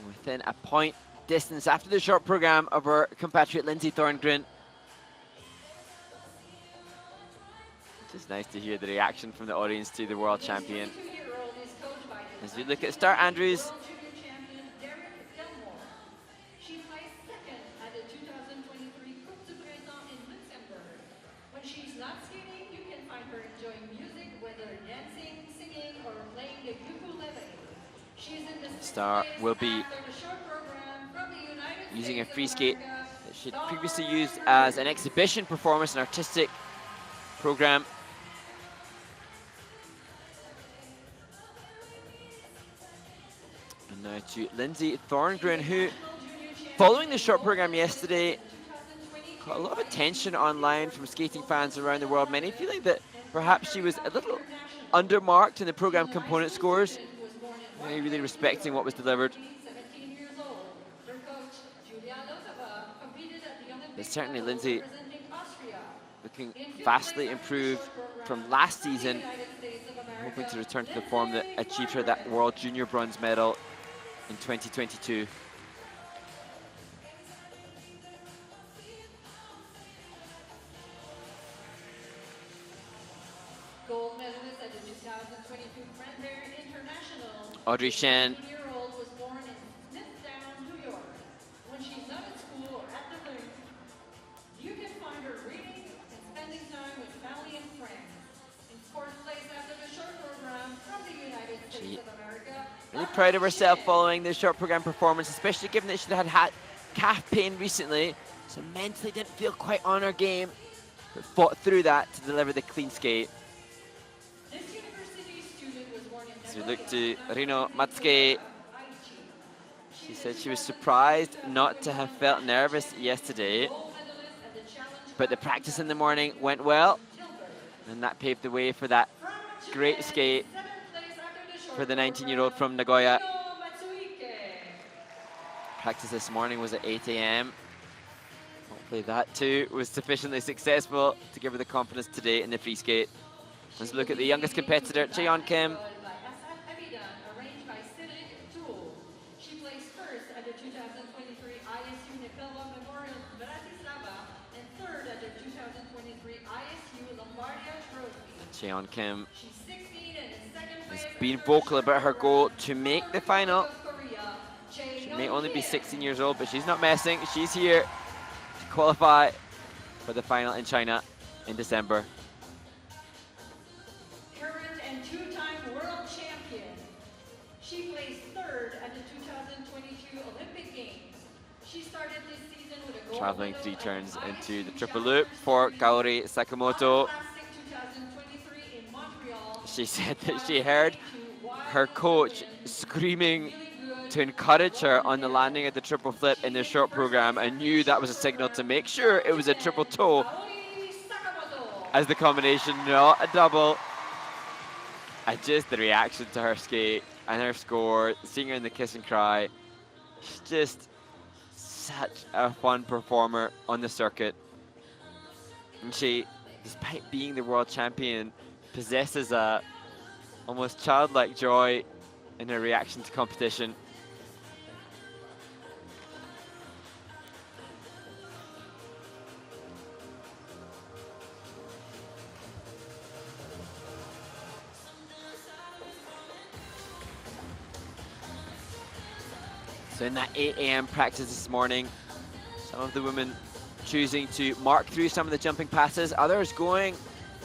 S3: within a point distance after the short program of her compatriot Lindsay Thorngren. Just nice to hear the reaction from the audience to the world champion.
S1: 22-year-old is coached by
S3: As we look at Starr Andrews,
S1: World Junior Champion Derek Delmore. She placed second at the 2023 Coupe du Printemps in Luxembourg. When she's not skating, you can find her enjoying music, whether dancing, singing, or playing the ukulele. She's in the
S3: Starr will be
S1: after the short program from the United
S3: using a
S1: States of
S3: free skate
S1: America,
S3: that she'd
S1: Starr
S3: previously used as an
S1: Andrews.
S3: exhibition performance, an artistic program. And now to Lindsay Thorngren, who, following the short program yesterday, got a lot of attention online from skating fans around the world, many feeling that perhaps she was a little undermarked in the program component scores, many really respecting what was delivered.
S1: 17 years old. Her coach, Julia Lotava, competed at the Olympic
S3: But certainly
S1: level
S3: Lindsay
S1: representing Austria.
S3: looking vastly improved from last season,
S1: United States of America,
S3: hoping to return to the form that achieved her that World Junior bronze medal in 2022.
S1: gold medalist at the 2022 French International.
S3: Audrey Shin,
S1: 17-year-old was born in Smithtown, New York. When she's not at school or at the rink, you can find her reading and spending time with family and friends. In fourth place after the short program from the United States of America.
S3: really proud of herself following the short program performance, especially given that she had calf pain recently, so mentally didn't feel quite on her game, but fought through that to deliver the clean skate.
S1: This university student was born in
S3: As we look to Rino Matsuike, she said she was surprised not to have felt nervous yesterday, but the practice in the morning went well, and that paved the way for that great skate for the 19-year-old from Nagoya. Practice this morning was at 8 a.m. Hopefully that too was sufficiently successful to give her the confidence today in the free skate. Let's look at the youngest competitor, Chaeyeon Kim.
S1: Arranged by Civic Tool. She placed first at the 2023 ISU Nepelva Memorial Bratislava and third at the 2023 ISU Lombardia Trophy.
S3: Chaeyeon Kim
S1: She's 16 and in second
S3: has
S1: place.
S3: been vocal about her goal to make the final. She
S1: She
S3: may only be 16 years old, but she's not messing. She's here to qualify for the final in China in December.
S1: Current and two-time world champion. She placed third at the 2022 Olympic Games. She started this season with a gold
S3: Traveling
S1: medal
S3: 3
S1: at
S3: turns
S1: the
S3: into the
S1: ISU
S3: triple loop for Kaori Sakamoto.
S1: Classic 2023 in Montreal.
S3: She said that she heard her coach screaming to encourage her on the landing of the triple flip in the short program, and knew that was a signal to make sure it was a triple toe
S1: Kaori Sakamoto.
S3: as the combination, not a double. And just the reaction to her skate and her score, seeing her in the kiss and cry, she's just such a fun performer on the circuit. And she, despite being the world champion, possesses a almost childlike joy in her reaction to competition. So in that 8 a.m. practice this morning, some of the women choosing to mark through some of the jumping passes. Others going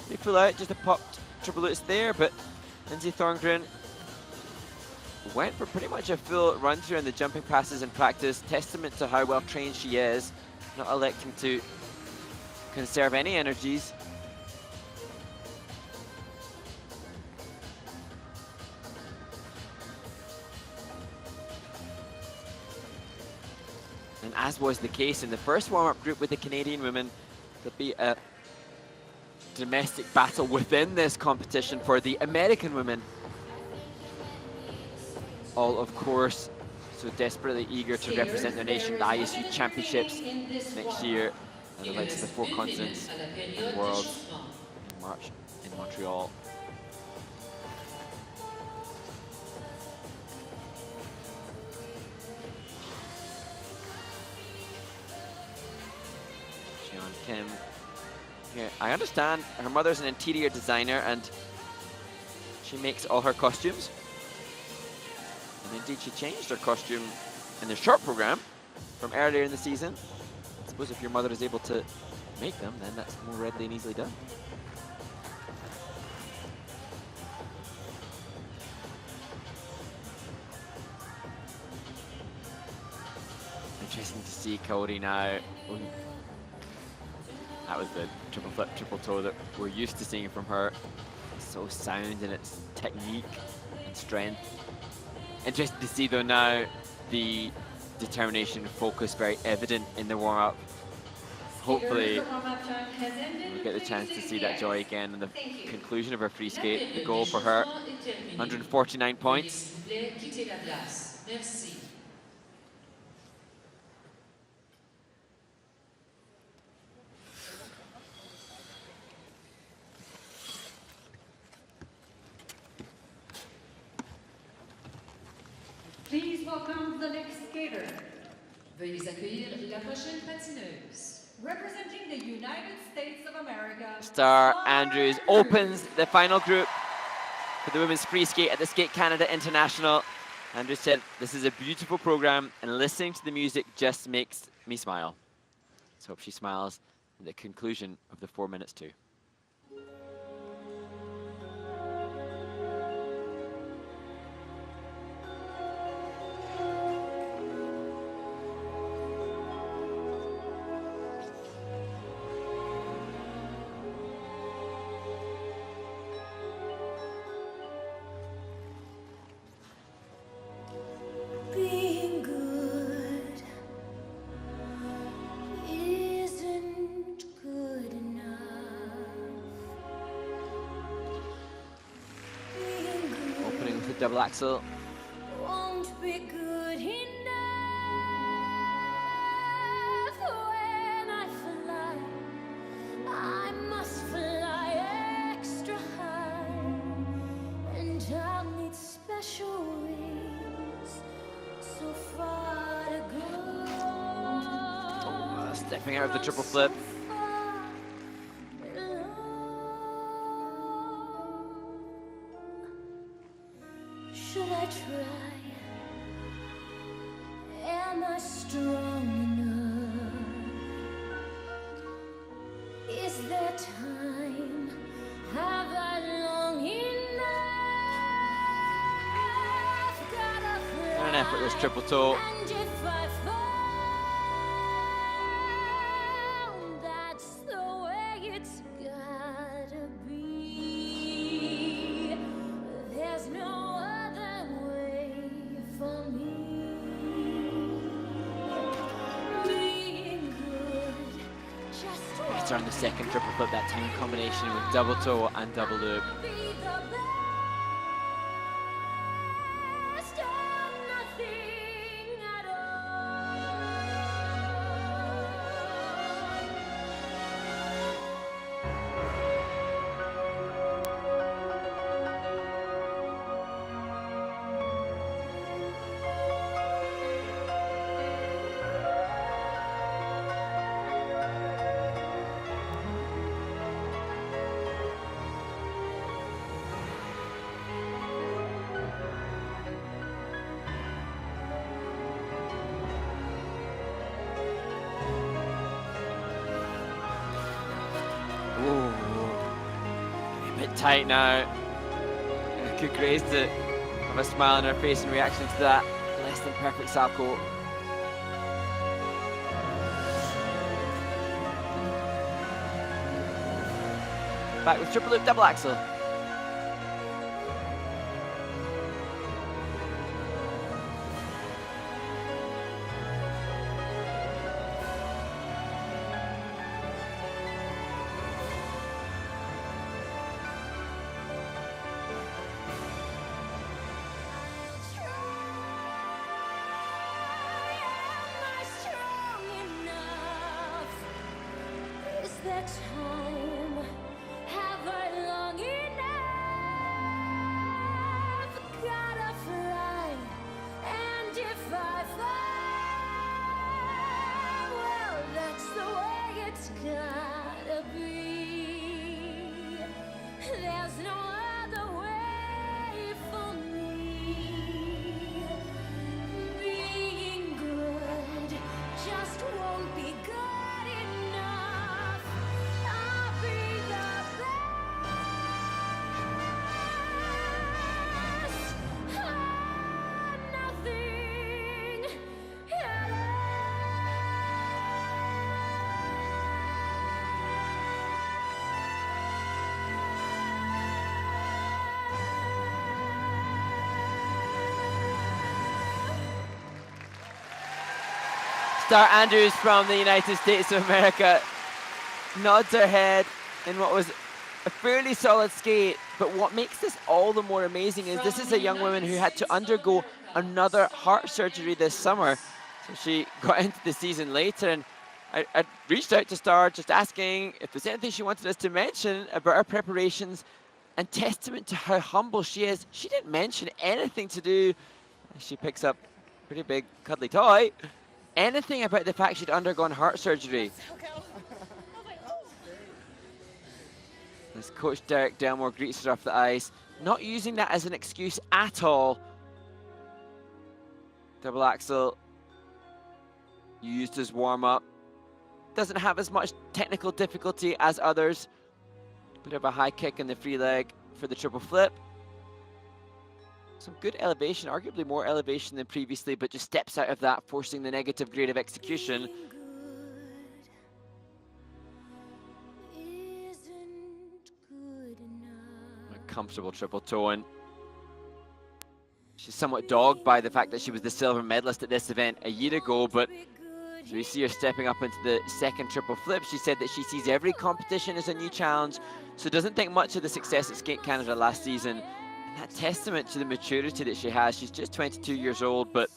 S3: they full out, just a popped triple lutz there, but Lindsay Thorngren went for pretty much a full run through in the jumping passes in practice. Testament to how well trained she is, not electing to conserve any energies. And as was the case in the first warm-up group with the Canadian women, there'll be a domestic battle within this competition for the American women. All, of course, so desperately eager to represent their nation at the ISU Championships next year, and the likes of the four continents and worlds in March in Montreal. Chaeyeon Kim. Yeah, I understand her mother's an interior designer and she makes all her costumes. And indeed she changed her costume in the short program from earlier in the season. I suppose if your mother is able to make them, then that's more readily and easily done. Interesting to see Kaori now. Ooh. That was the triple flip, triple toe that we're used to seeing from her. So sound in its technique and strength. Interesting to see though now the determination and focus very evident in the warm-up. Hopefully we'll get the chance to see that joy again in the conclusion of her free skate. The goal for her, 149 points.
S1: Please welcome the next skater.
S2: Veuillez accueillir la prochaine patineuse.
S1: Representing the United States of America,
S3: Starr Andrews opens the final group for the women's free skate at the Skate Canada International. Andrews said, "This is a beautiful program and listening to the music just makes me smile." Let's hope she smiles at the conclusion of the 4 minutes too.
S4: Being good isn't good enough. Being good
S3: Opening with the double axel.
S4: won't be good enough. When I fly, I must fly extra high, and I'll need special wings so far to go.
S3: Stepping out of the triple flip.
S4: So far below. Should I try? Am I strong enough? Is there time? Have I long enough? Gotta fly.
S3: And an effortless triple toe.
S4: And if I fall, that's the way it's gotta be. There's no other way for me. Being good, just
S3: Better on the second triple flip, that time combination with double toe and double loop.
S4: be the best of nothing at all.
S3: tight now. Good grace to have a smile on her face in reaction to that less than perfect salto. Back with triple loop double axel. Starr Andrews from the United States of America nods her head in what was a fairly solid skate, but what makes this all the more amazing is this is a young woman who had to undergo another heart surgery this summer. So she got into the season later, and I reached out to Starr just asking if there's anything she wanted us to mention about her preparations, and testament to how humble she is, she didn't mention anything to do. She picks up a pretty big cuddly toy. Anything about the fact she'd undergone heart surgery. As Coach Derek Delmore greets her off the ice, not using that as an excuse at all. Double axel used as warm-up. Doesn't have as much technical difficulty as others. Bit of a high kick in the free leg for the triple flip. Some good elevation, arguably more elevation than previously, but just steps out of that, forcing the negative grade of execution. A comfortable triple toe in. She's somewhat dogged by the fact that she was the silver medalist at this event a year ago, but as we see her stepping up into the second triple flip, she said that she sees every competition as a new challenge, so doesn't think much of the success at Skate Canada last season. That testament to the maturity that she has. She's just 22 years old, but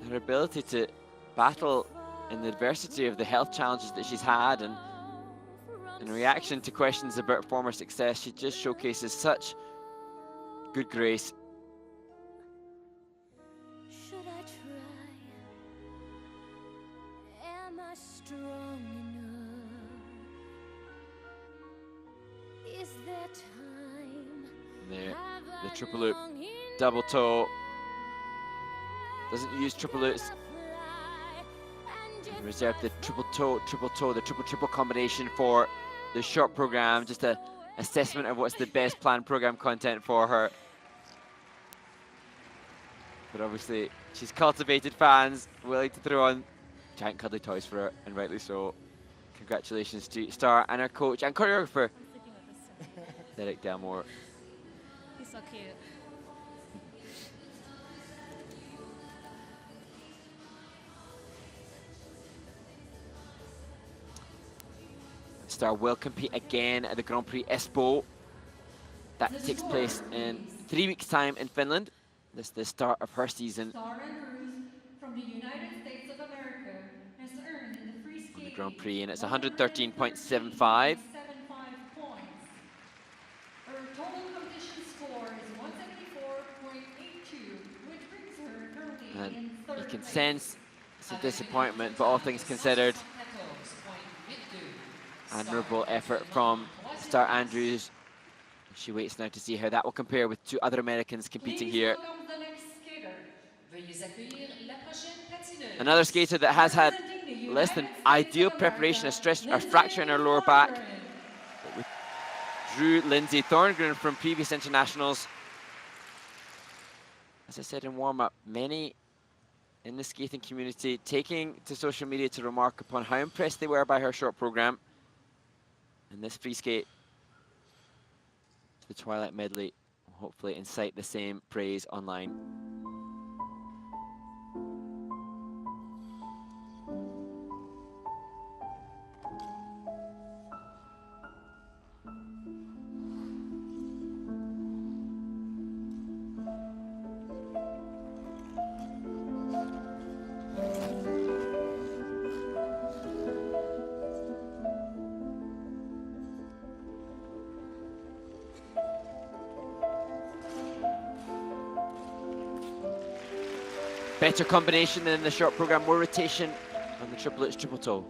S3: her ability to battle in the adversity of the health challenges that she's had, and in reaction to questions about former success, she just showcases such good grace.
S4: Should I try? Am I strong enough? Is there time?
S3: There, the triple loop, double toe. Doesn't use triple loops. Reserve the triple toe, the triple combination for the short program. Just a assessment of what's the best planned program content for her. But obviously, she's cultivated fans willing to throw on giant cuddly toys for her, and rightly so. Congratulations to Starr and her coach and choreographer, Derek Delmore.
S5: He's so cute.
S3: Starr will compete again at the Grand Prix Espoo. That takes place in 3 weeks' time in Finland. This is the start of her season.
S1: Starr Andrews from the United States of America has earned in the free skate
S3: On the Grand Prix, and it's 113.75.
S1: points. Her total competition score is 174.82, which brings her currently
S3: And
S1: in third
S3: you can
S1: place.
S3: sense some disappointment, but all things considered, admirable effort from Starr Andrews. She waits now to see how that will compare with two other Americans competing here.
S1: Welcome the next skater.
S3: Another skater that has had less than ideal preparation, a stress or fracture in her lower back. But with drew Lindsay Thorngren from previous internationals. As I said in warm-up, many in the skating community taking to social media to remark upon how impressed they were by her short program. And this free skate, the Twilight medley, will hopefully incite the same praise online. Better combination than in the short program, more rotation on the triple H triple toe.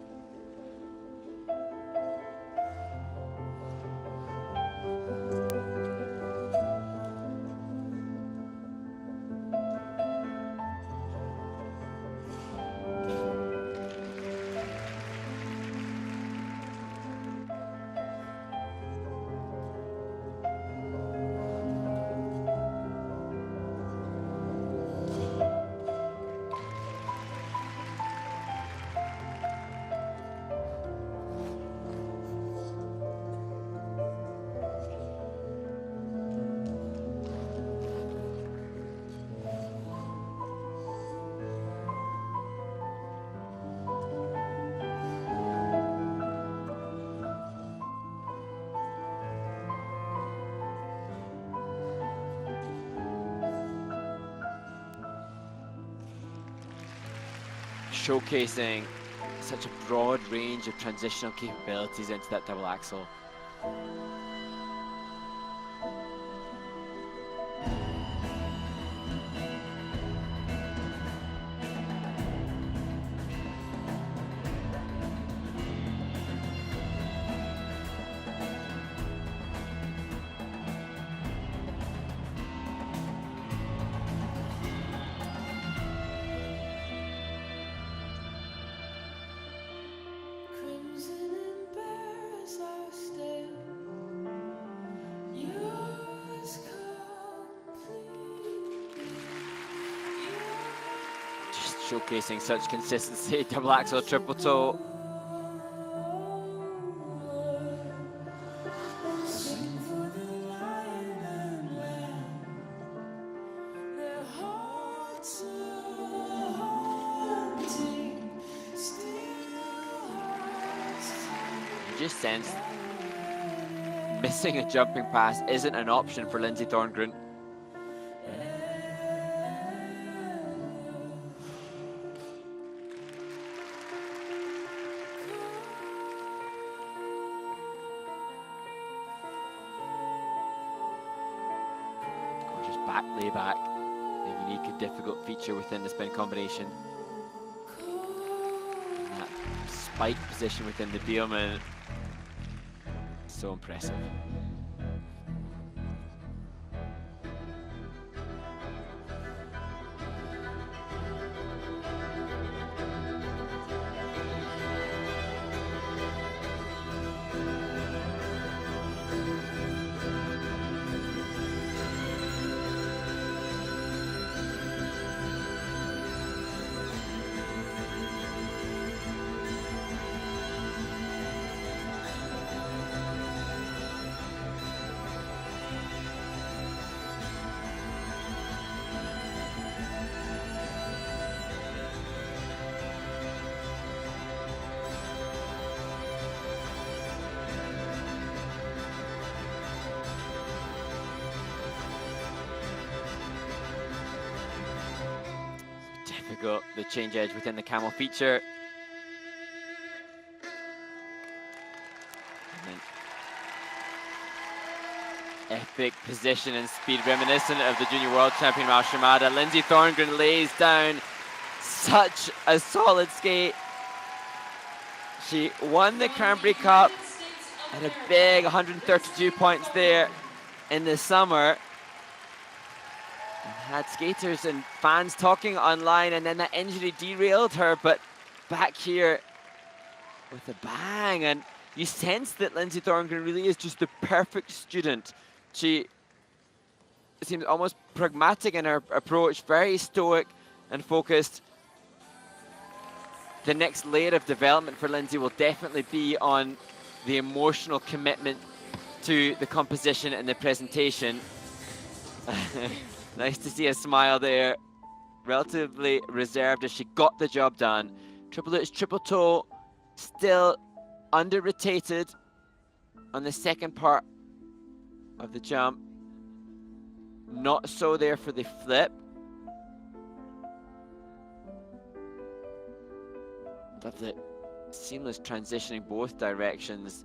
S3: Showcasing such a broad range of transitional capabilities into that double axel. Showcasing such consistency, double axel, triple toe. You just sense missing a jumping pass isn't an option for Lindsay Thorngren. Layback, a unique and difficult feature within the spin combination. And that spike position within the Beelman, so impressive. Difficult, the change edge within the camel feature. And then epic position and speed reminiscent of the junior world champion Rao Shimada. Lindsay Thorngren lays down such a solid skate. She won the Cranberry Cup at a big 132 points there in the summer. And had skaters and fans talking online, and then that injury derailed her, but back here with a bang. And you sense that Lindsay Thorngren really is just the perfect student. She seems almost pragmatic in her approach, very stoic and focused. The next layer of development for Lindsay will definitely be on the emotional commitment to the composition and the presentation. Nice to see a smile there. Relatively reserved as she got the job done. Triple Lutz, triple toe, still under-rotated on the second part of the jump. Not so there for the flip. Love the seamless transitioning both directions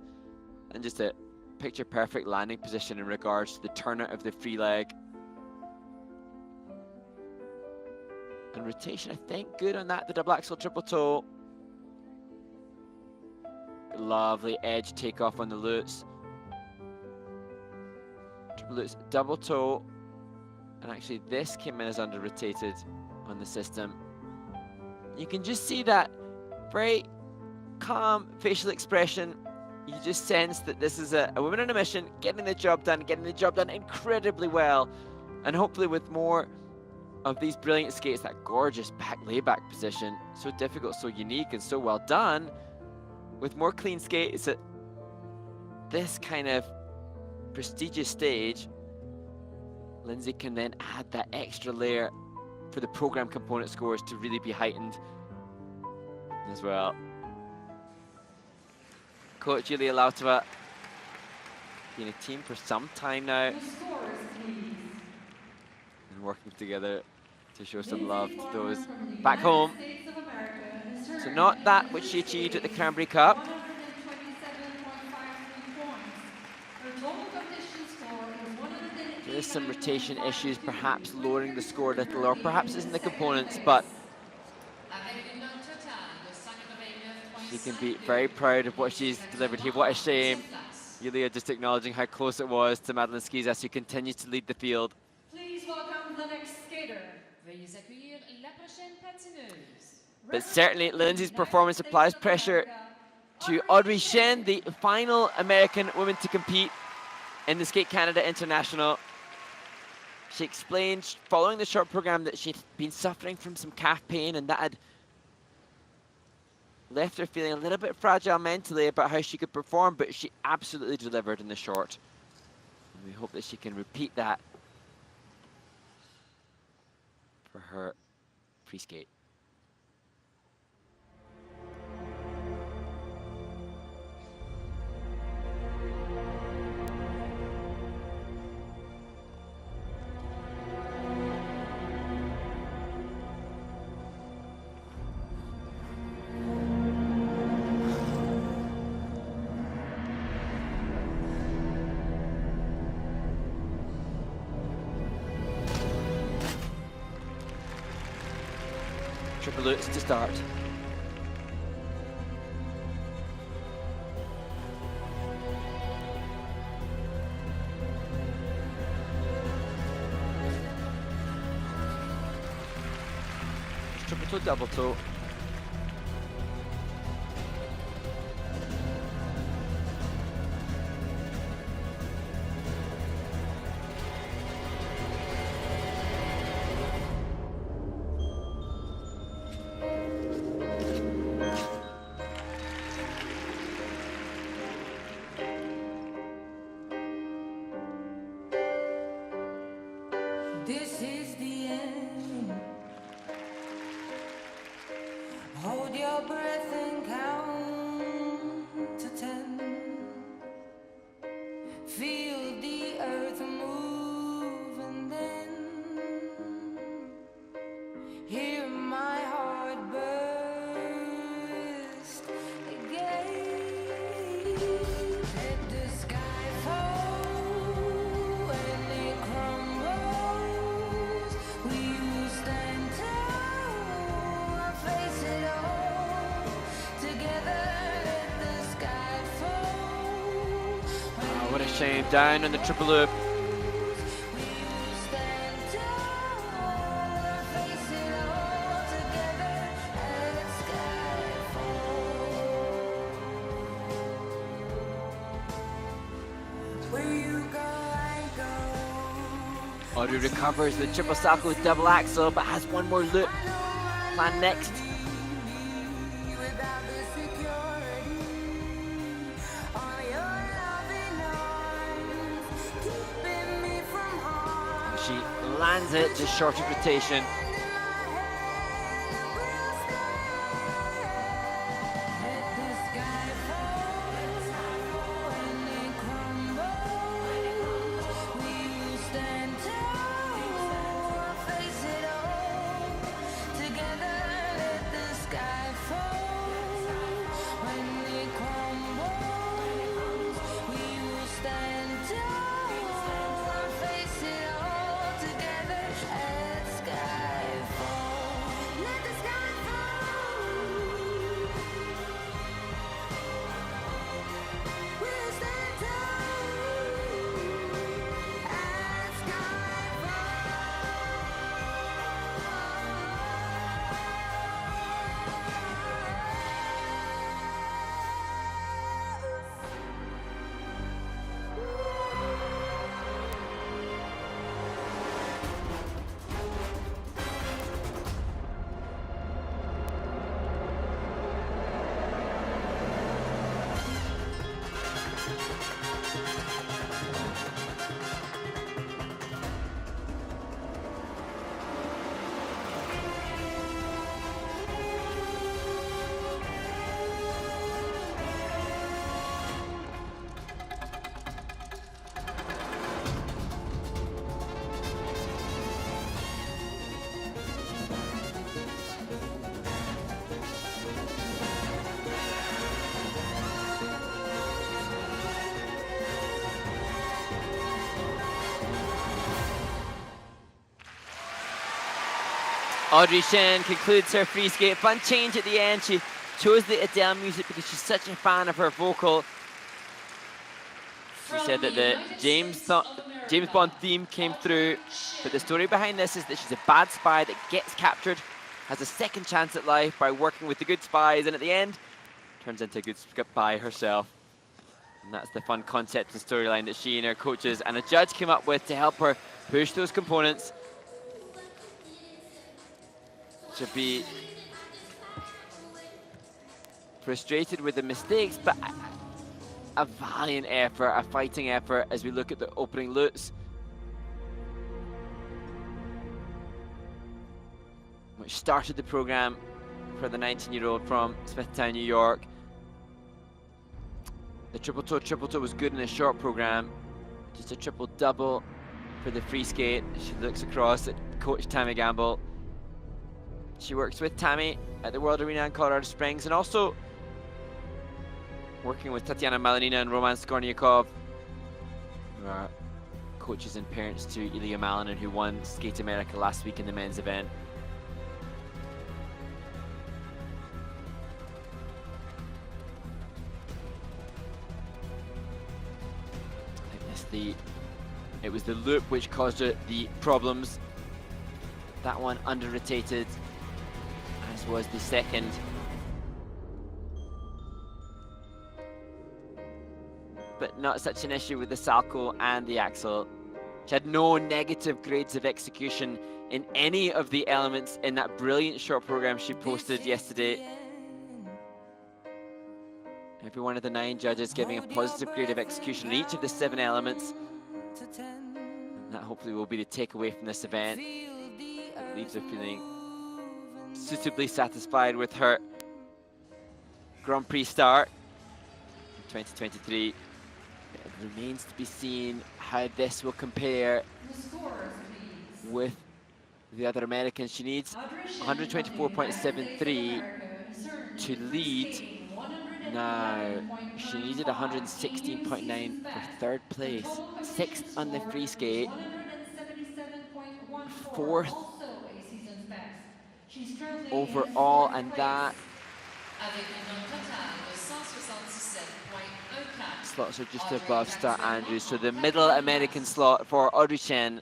S3: and just a picture perfect landing position in regards to the turnout of the free leg. And rotation, I think, good on that, the double axel triple toe. Lovely edge takeoff on the Lutz. Triple Lutz, double toe. And actually this came in as under rotated on the system. You can just see that very calm facial expression. You just sense that this is a woman on a mission, getting the job done incredibly well. And hopefully with more of these brilliant skates, that gorgeous back layback position, so difficult, so unique, and so well done. With more clean skates at this kind of prestigious stage, Lindsay can then add that extra layer for the program component scores to really be heightened as well. Coach Julia Lautova, been a team for some time now, and working together to show some love to those back home. So not that which she achieved at the Cranberry Cup. There's some rotation issues, perhaps lowering the score a little, or perhaps it's in the components, but she can be very proud of what she's delivered here. What a shame. Yulia just acknowledging how close it was to Madeline Schizas, who continues to lead the field.
S1: Please welcome the next skater.
S3: But certainly Lindsay's performance applies pressure to Audrey Shin, the final American woman to compete in the Skate Canada International. She explained following the short program that she'd been suffering from some calf pain, and that had left her feeling a little bit fragile mentally about how she could perform, but she absolutely delivered in the short. And we hope that she can repeat that for her free skate. Triple Lutz to start. Triple toe, double toe.
S6: This is the end. Hold your breath and count to 10. Feel the earth move and then hear my heart burst again. Let the sky fall and it crumbles. We will stand tall and face it all together. Let the sky fall.
S3: Oh, what a shame, down on the triple loop.
S6: We will stand tall and face it all together. Let the sky fall.
S3: Audrey recovers the triple salchow double axel, but has one more loop planned next. She lands it, just short of rotation. Audrey Shin concludes her free skate. Fun change at the end. She chose the Adele music because she's such a fan of her vocal. She said that the James Bond theme came through, but the story behind this is that she's a bad spy that gets captured, has a second chance at life by working with the good spies, and at the end, turns into a good spy herself. And that's the fun concept and storyline that she and her coaches and a judge came up with to help her push those components. To be frustrated with the mistakes, but a valiant effort, a fighting effort as we look at the opening loops, which started the program for the 19-year-old from Smithtown, New York. The triple toe was good in a short program, just a triple double for the free skate. She looks across at coach Tammy Gamble. She works with Tammy at the World Arena in Colorado Springs, and also working with Tatiana Malinina and Roman Skorniakov, who are coaches and parents to Ilya Malinin, who won Skate America last week in the men's event. It was the loop which caused her the problems. That one under-rotated, as was the second. But not such an issue with the salchow and the axel. She had no negative grades of execution in any of the elements in that brilliant short program she posted yesterday. Every one of the 9 judges giving a positive grade of execution in each of the 7 elements. And that hopefully will be the takeaway from this event. Leaves her feeling suitably satisfied with her Grand Prix start in 2023. It remains to be seen how this will compare with the other Americans. She needs 124.73 to lead. Now, she needed 116.9 for 3rd place, 6th on the free skate, 4th overall, and that slots are just above Starr Andrews, so the middle American slot for Audrey Shin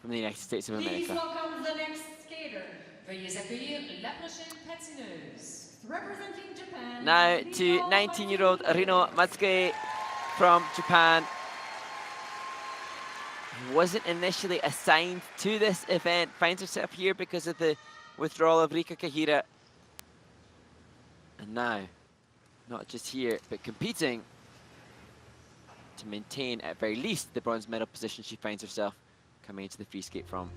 S3: from the United States of America.
S1: Please welcome the next skater.
S2: Veuillez accueillir la prochaine patineuse.
S1: Representing Japan.
S3: Now to 19-year-old Rino Matsuike from Japan, wasn't initially assigned to this event, finds herself here because of the withdrawal of Rika Kahira. And now, not just here, but competing to maintain, at very least, the bronze medal position she finds herself coming into the free skate from.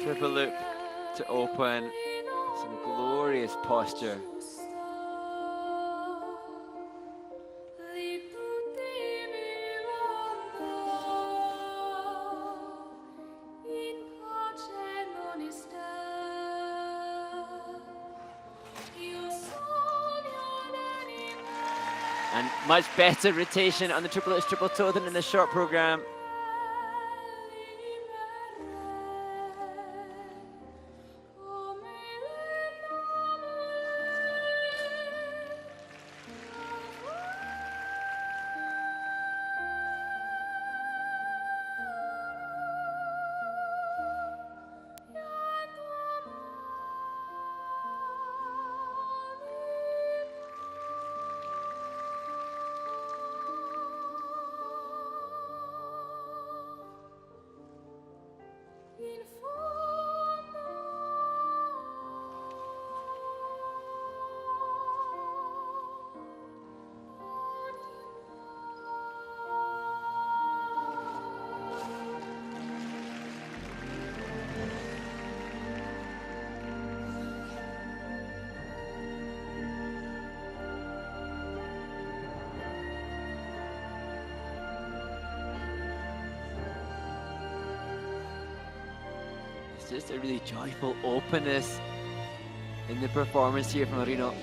S3: Triple loop to open, some glorious posture. And much better rotation on the triple H triple toe than in the short program. Just a really joyful openness in the performance here from Rino.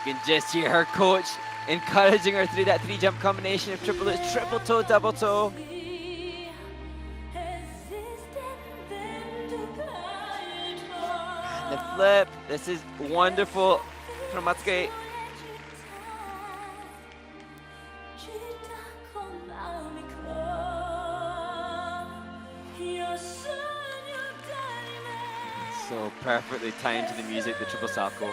S3: You can just hear her coach encouraging her through that 3-jump combination of triple H, triple toe, double toe. And the flip, this is wonderful from Matsuike. So perfectly timed to the music, the triple salto.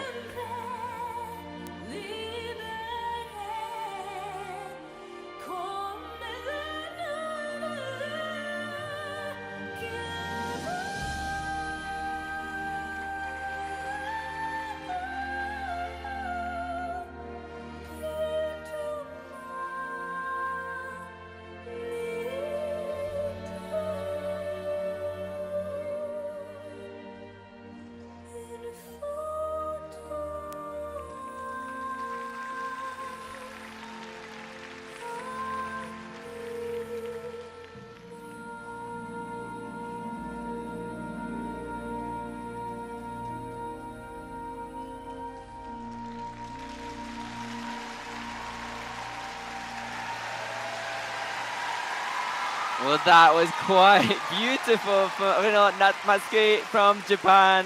S3: Well, that was quite beautiful from Rino Matsuike from Japan.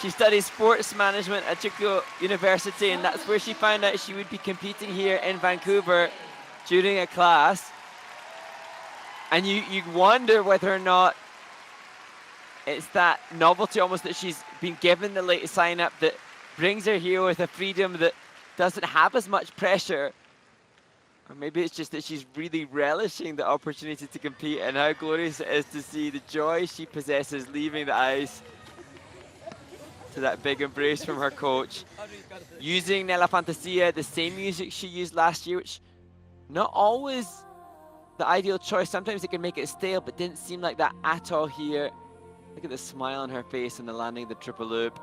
S3: She studied sports management at Chico University, and that's where she found out she would be competing here in Vancouver during a class. And you wonder whether or not it's that novelty almost that she's been given the late sign-up that brings her here with a freedom that doesn't have as much pressure. Or maybe it's just that she's really relishing the opportunity to compete, and how glorious it is to see the joy she possesses leaving the ice after that big embrace from her coach. Using Nella Fantasia, the same music she used last year, which not always the ideal choice. Sometimes it can make it stale, but didn't seem like that at all here. Look at the smile on her face and the landing of the triple loop.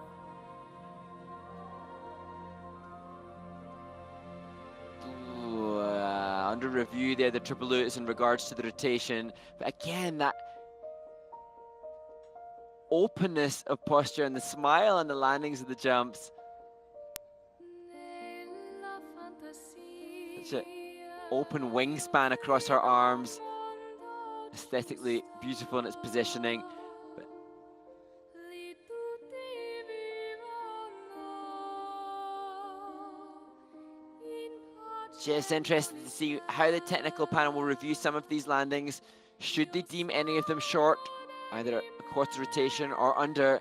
S3: Ooh, under review there, the triple loops in regards to the rotation. But again, that openness of posture and the smile on the landings of the jumps. Such an open wingspan across her arms. Aesthetically beautiful in its positioning. But just interested to see how the technical panel will review some of these landings. Should they deem any of them short, either a quarter rotation or under?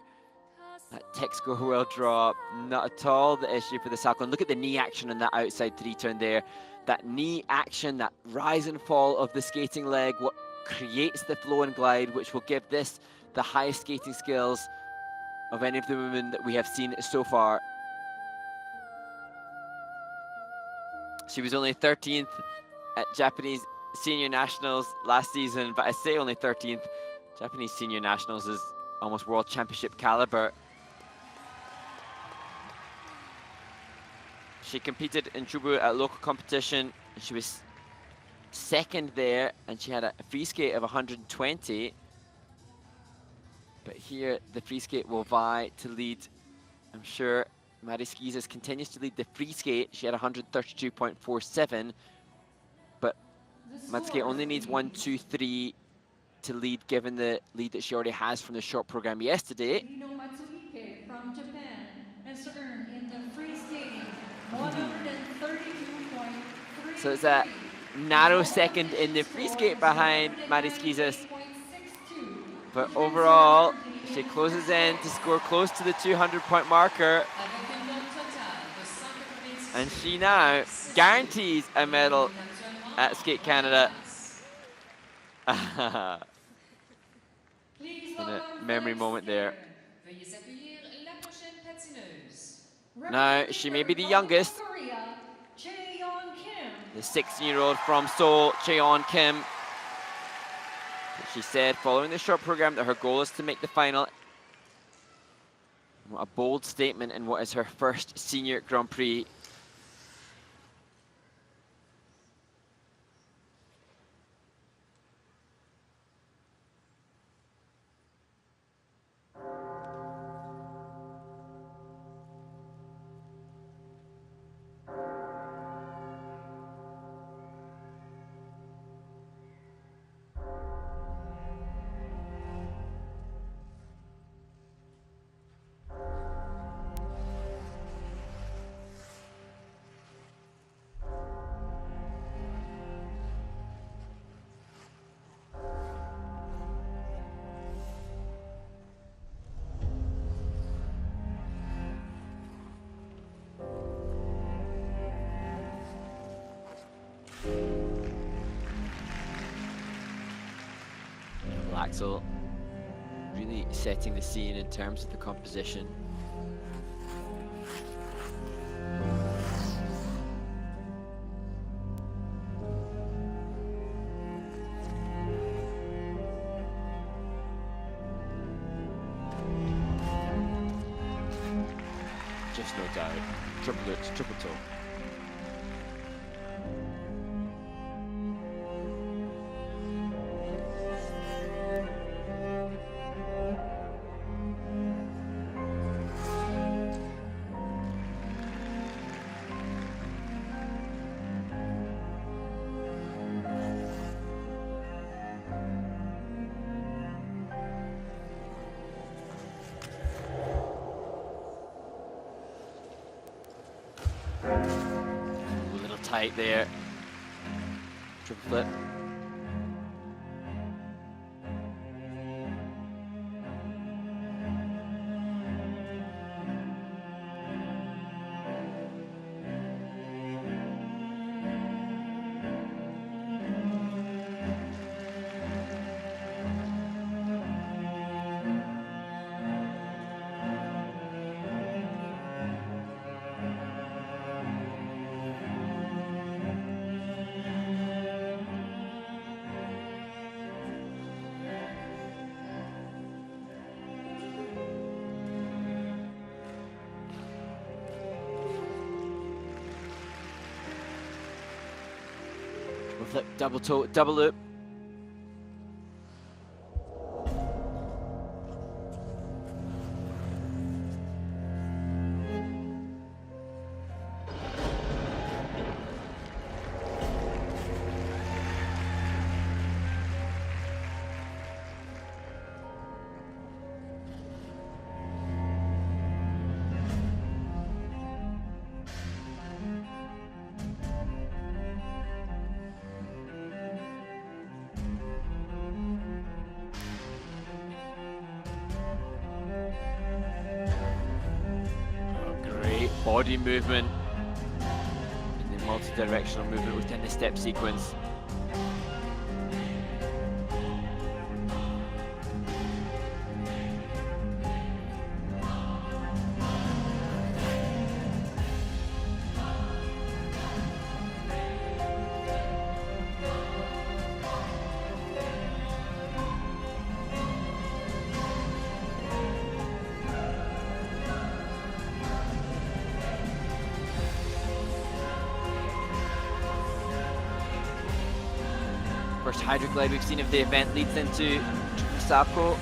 S3: That Texaco will drop, not at all the issue for the Salchow. Look at the knee action on that outside three turn there. That knee action, that rise and fall of the skating leg, what creates the flow and glide, which will give this the highest skating skills of any of the women that we have seen so far. She was only 13th at Japanese Senior Nationals last season, but I say only 13th. Japanese Senior Nationals is almost World Championship caliber. She competed in Chubu at local competition. She was second there, and she had a free skate of 120. But here, the free skate will vie to lead. I'm sure Madeline Schizas continues to lead the free skate. She had 132.47. But Matsuike only needs 1, 2, 3 to lead, given the lead that she already has from the short program yesterday.
S1: Rino Matsuike from Japan has earned in the free skating 132.3.
S3: So it's a narrow second in the free skate behind Madeline Schizas. But overall, she closes in to score close to the 200-point marker. And she now guarantees a medal at Skate Canada. In a memory moment there. Now, she may be the youngest. The 16-year-old from Seoul, Chaeyeon Kim. She said following the short program that her goal is to make the final. What a bold statement in what is her first senior Grand Prix. Axel really setting the scene in terms of the composition. Just no doubt. Triple loops, triple toe. Tight there. Triple flip. Triple flip, double toe, double loop. Body movement and then multi-directional movement within the step sequence. First hydroglide we've seen of the event leads into Sako.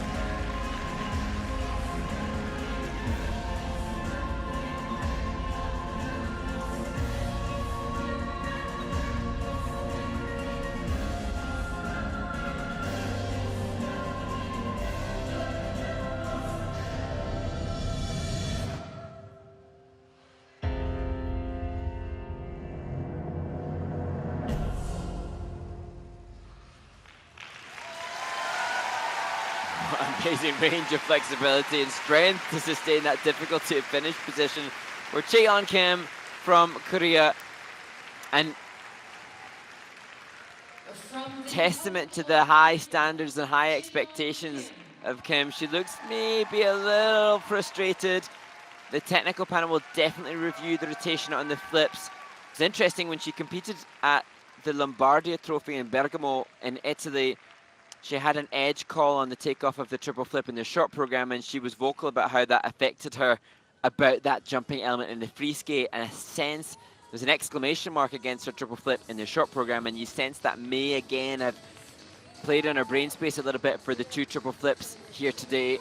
S3: Amazing range of flexibility and strength to sustain that difficult to finish position for Chaeyeon Kim from Korea. And testament to the high standards and high expectations of Kim. She looks maybe a little frustrated. The technical panel will definitely review the rotation on the flips. It's interesting, when she competed at the Lombardia Trophy in Bergamo in Italy, she had an edge call on the takeoff of the triple flip in the short program, and she was vocal about how that affected her, about that jumping element in the free skate. And a sense, there's an exclamation mark against her triple flip in the short program, and you sense that may again have played on her brain space a little bit for the two triple flips here today.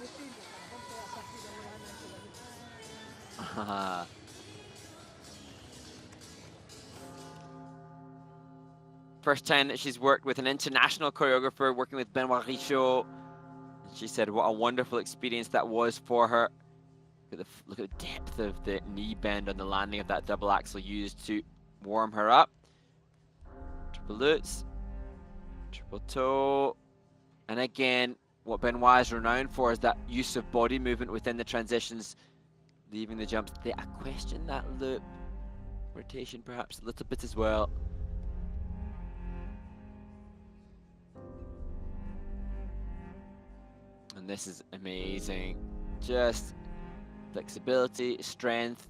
S3: First time that she's worked with an international choreographer, working with Benoit Richaud. She said what a wonderful experience that was for her. Look at the depth of the knee bend on the landing of that double axel used to warm her up. Triple lutz, triple toe. And again, what Benoit is renowned for is that use of body movement within the transitions, leaving the jumps. I question that loop rotation perhaps a little bit as well. And this is amazing. Just flexibility, strength,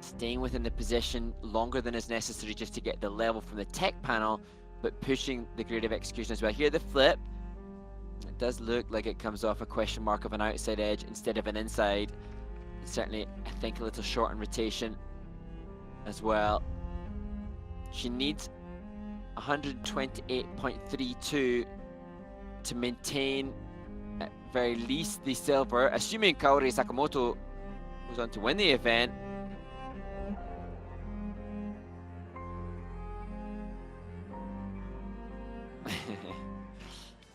S3: staying within the position longer than is necessary just to get the level from the tech panel, but pushing the grade of execution as well. Here the flip, it does look like it comes off a question mark of an outside edge instead of an inside. And certainly, I think a little short in rotation as well. She needs 128.32 to maintain at very least the silver, assuming Kaori Sakamoto goes on to win the event.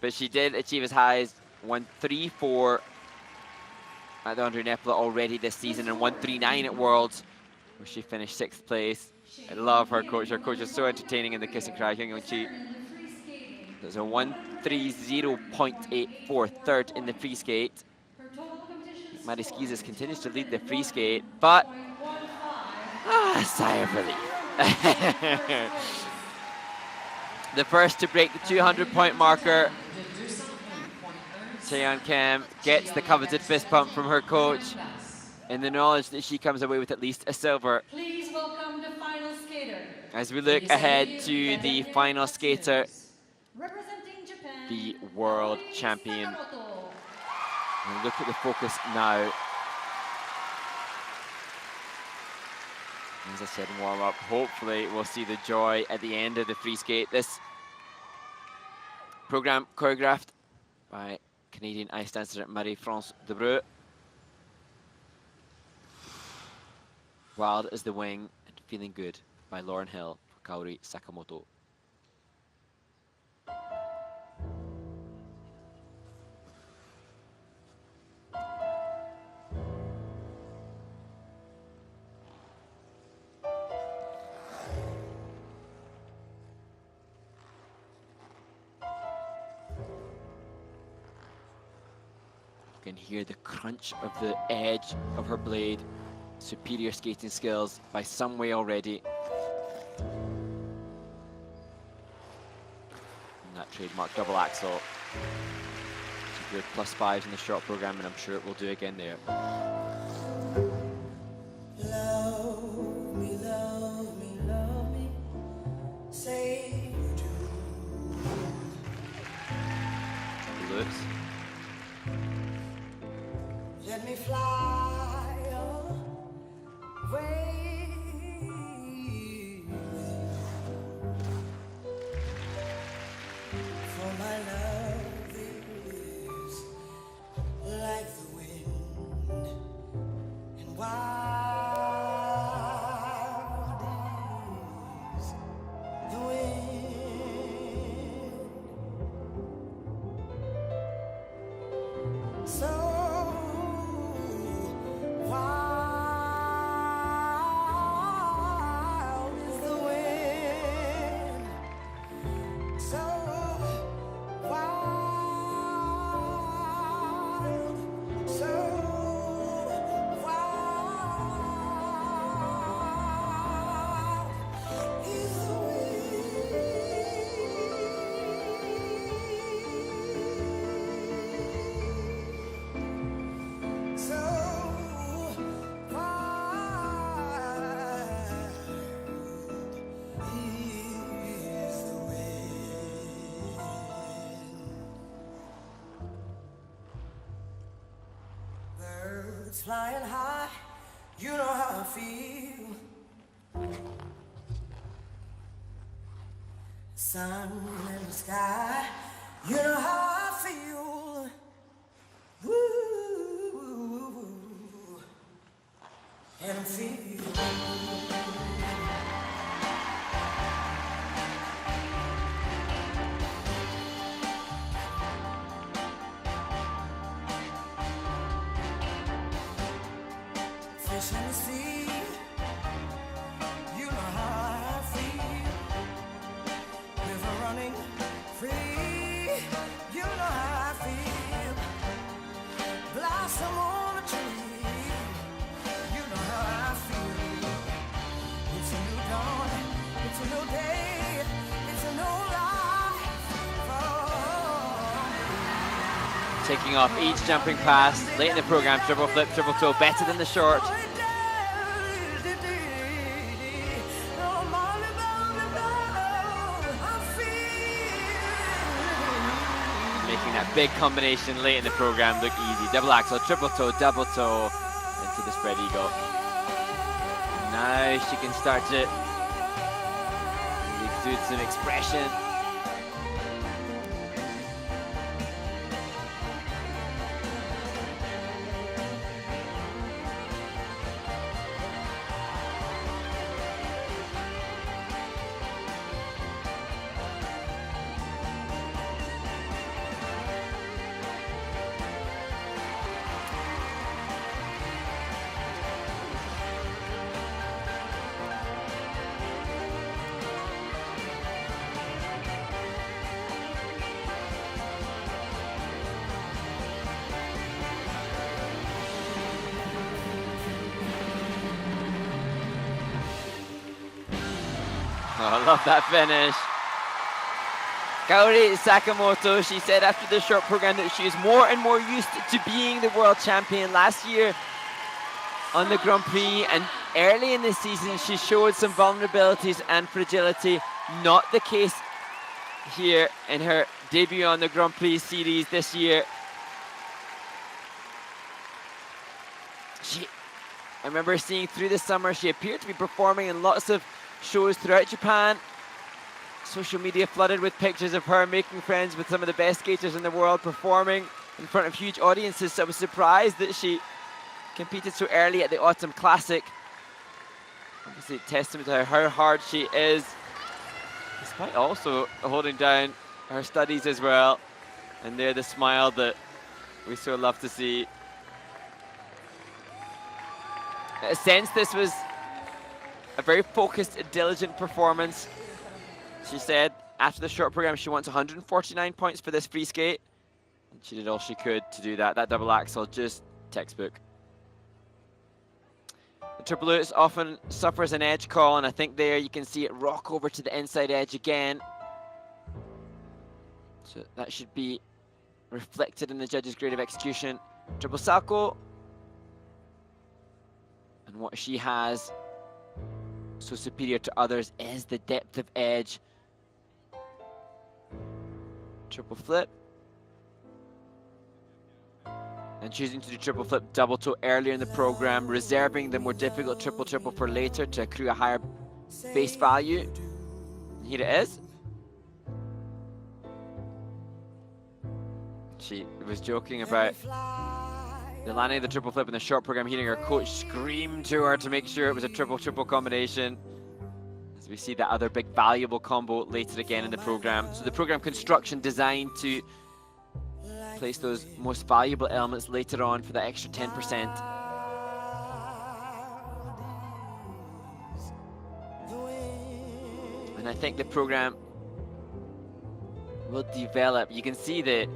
S3: But she did achieve as high as 134 at the Andre Nepla already this season, and 139 at Worlds, where she finished 6th place. I love her coach. Her coach is so entertaining in the Kiss and Cry. There's a 130.84, third in the free skate. Madeline Schizas continues to lead the free skate, but a sigh of relief. The first to break the 200-point marker. Chaeyeon Kim gets the coveted fist bump from her coach in the knowledge that she comes away with at least a silver.
S1: Please welcome the final skater.
S3: As we look ahead to the final skater,
S1: Representing Japan,
S3: the world
S1: Kaori
S3: champion.
S1: Sakamoto.
S3: And look at the focus now. As I said in warm-up, hopefully we'll see the joy at the end of the free skate. This program choreographed by Canadian ice dancer Marie-France Debreu. Wild as the Wing and Feeling Good by Lauren Hill for Kaori Sakamoto. You can hear the crunch of the edge of her blade. Superior skating skills by some way already. And that trademark double axel. Secured +5s in the short program, and I'm sure it will do again there.
S6: Love me, love me, love me. Say you do.
S3: Loops.
S6: Let me fly away. For my love is like the wind and wild is the wind. So wild is the wind. So wild, so wild is the wind. So wild is the wind. Birds flying high, you know how I feel. Sun in the sky, you know how I feel. Woo, and I'm feeling. Fish in the sea, you know how I feel. River running free, you know how I feel. Blossom on a tree, you know how I feel. It's a new dawn, it's a new day, it's a new life for me.
S3: Taking off each jumping pass. Late in the program, triple flip, triple toe, better than the short. Making that big combination late in the program look easy. Double axel, triple toe, double toe, into the spread eagle. Now she can start to exude some expression. Oh, I love that finish. Kaori Sakamoto, she said after the short program that she is more and more used to being the world champion. Last year on the Grand Prix and early in the season, she showed some vulnerabilities and fragility. Not the case here in her debut on the Grand Prix series this year. She I remember seeing through the summer she appeared to be performing in lots of shows throughout Japan. Social media flooded with pictures of her making friends with some of the best skaters in the world, performing in front of huge audiences. So I was surprised that she competed so early at the Autumn Classic. Obviously a testament to how hard she is, despite also holding down her studies as well. And there, the smile that we so love to see. In a sense, this was a very focused and diligent performance. She said after the short program she wants 149 points for this free skate. And she did all she could to do that. That double axel, just textbook. The triple Lutz often suffers an edge call, and I think there you can see it rock over to the inside edge again. So that should be reflected in the judge's grade of execution. Triple Salchow. And what she has so superior to others is the depth of edge. Triple flip. And choosing to do triple flip double toe earlier in the program, reserving the more difficult triple for later to accrue a higher base value. And here it is. She was joking about the landing of the triple flip in the short program, hearing her coach scream to her to make sure it was a triple combination. As we see that other big valuable combo later again in the program. So the program construction designed to place those most valuable elements later on for that extra 10%. And I think the program will develop. You can see the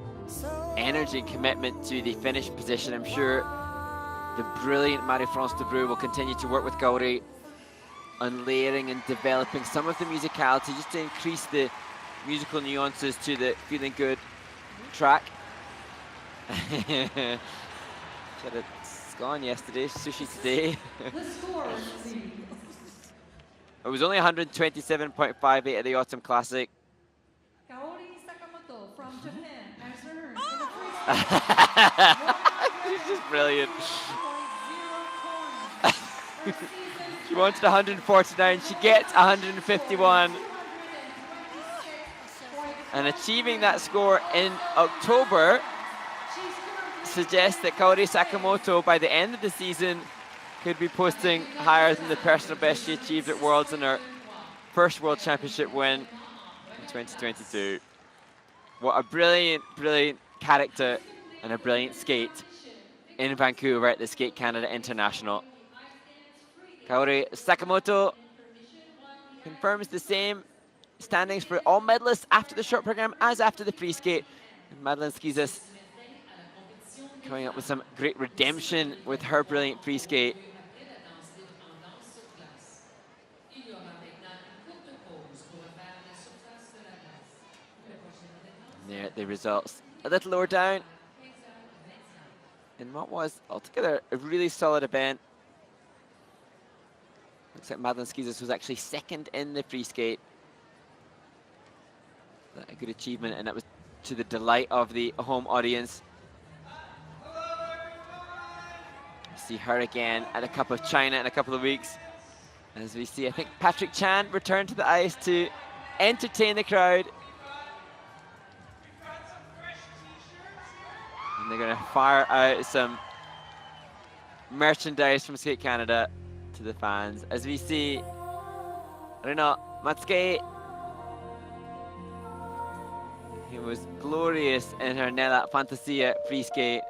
S3: energy and commitment to the finish position. I'm sure the brilliant Marie-France Debreu will continue to work with Kaori on layering and developing some of the musicality just to increase the musical nuances to the Feeling Good track. She had a scone yesterday, sushi today. It was only 127.58 at the Autumn Classic.
S1: Kaori Sakamoto from Japan has earned in the free
S3: She's just brilliant. She wanted 149, she gets 151. And achieving that score in October suggests that Kaori Sakamoto, by the end of the season, could be posting higher than the personal best she achieved at Worlds in her first World Championship win in 2022. What a brilliant, brilliant character and a brilliant skate in Vancouver at the Skate Canada International. Kaori Sakamoto confirms the same standings for all medalists after the short program as after the free skate. And Madeline Schizas coming up with some great redemption with her brilliant free skate. And there, the results a little lower down in what was altogether a really solid event. Looks like Madeline Schizas was actually second in the free skate. A good achievement, and that was to the delight of the home audience. See her again at a Cup of China in a couple of weeks. As we see, I think Patrick Chan returned to the ice to entertain the crowd. And they're going to fire out some merchandise from Skate Canada to the fans. As we see Rino Matsuike, who was glorious in her Nella Fantasia free skate.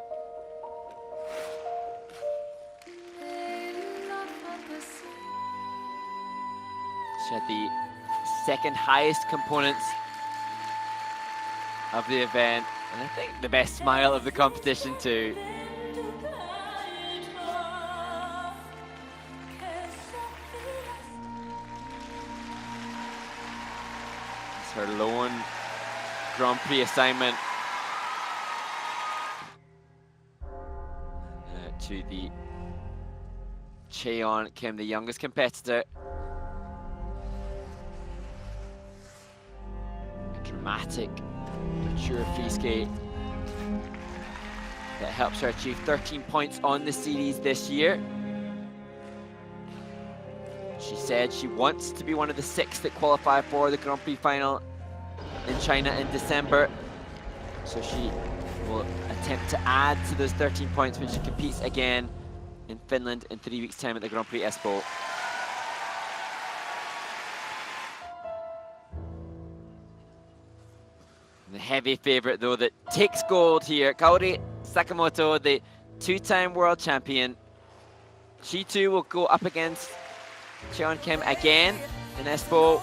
S3: She had the second highest components of the event, and I think the best smile of the competition too. It's her lone Grand Prix assignment to the Chaeyeon Kim, the youngest competitor. A dramatic, mature free skate that helps her achieve 13 points on the series this year. She said she wants to be one of the 6 that qualify for the Grand Prix final in China in December. So she will attempt to add to those 13 points when she competes again in Finland in 3 weeks' time at the Grand Prix Espoo. The heavy favourite, though, that takes gold here, Kaori Sakamoto, the 2-time world champion. She too will go up against Chaeyeon Kim again in Espoo.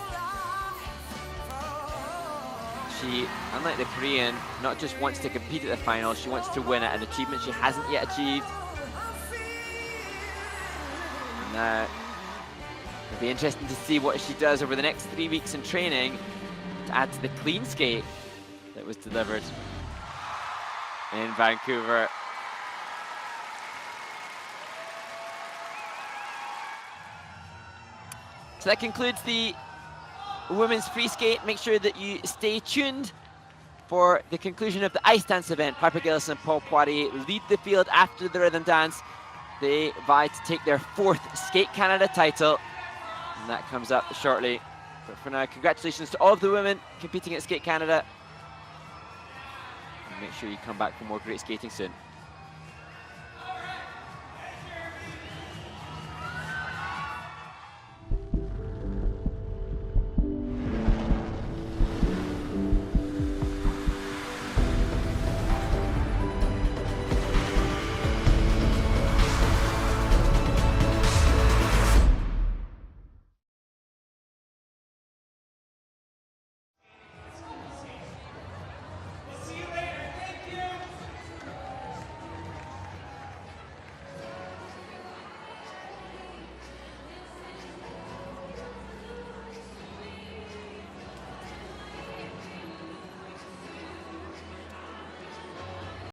S3: She, unlike the Korean, not just wants to compete at the final, she wants to win it, an achievement she hasn't yet achieved. Now, it'll be interesting to see what she does over the next 3 weeks in training to add to the clean skate that was delivered in Vancouver. So that concludes the women's free skate. Make sure that you stay tuned for the conclusion of the ice dance event. Piper Gillis and Paul Poirier lead the field after the rhythm dance. They vie to take their 4th Skate Canada title, and that comes up shortly. But for now, congratulations to all of the women competing at Skate Canada. And make sure you come back for more great skating soon.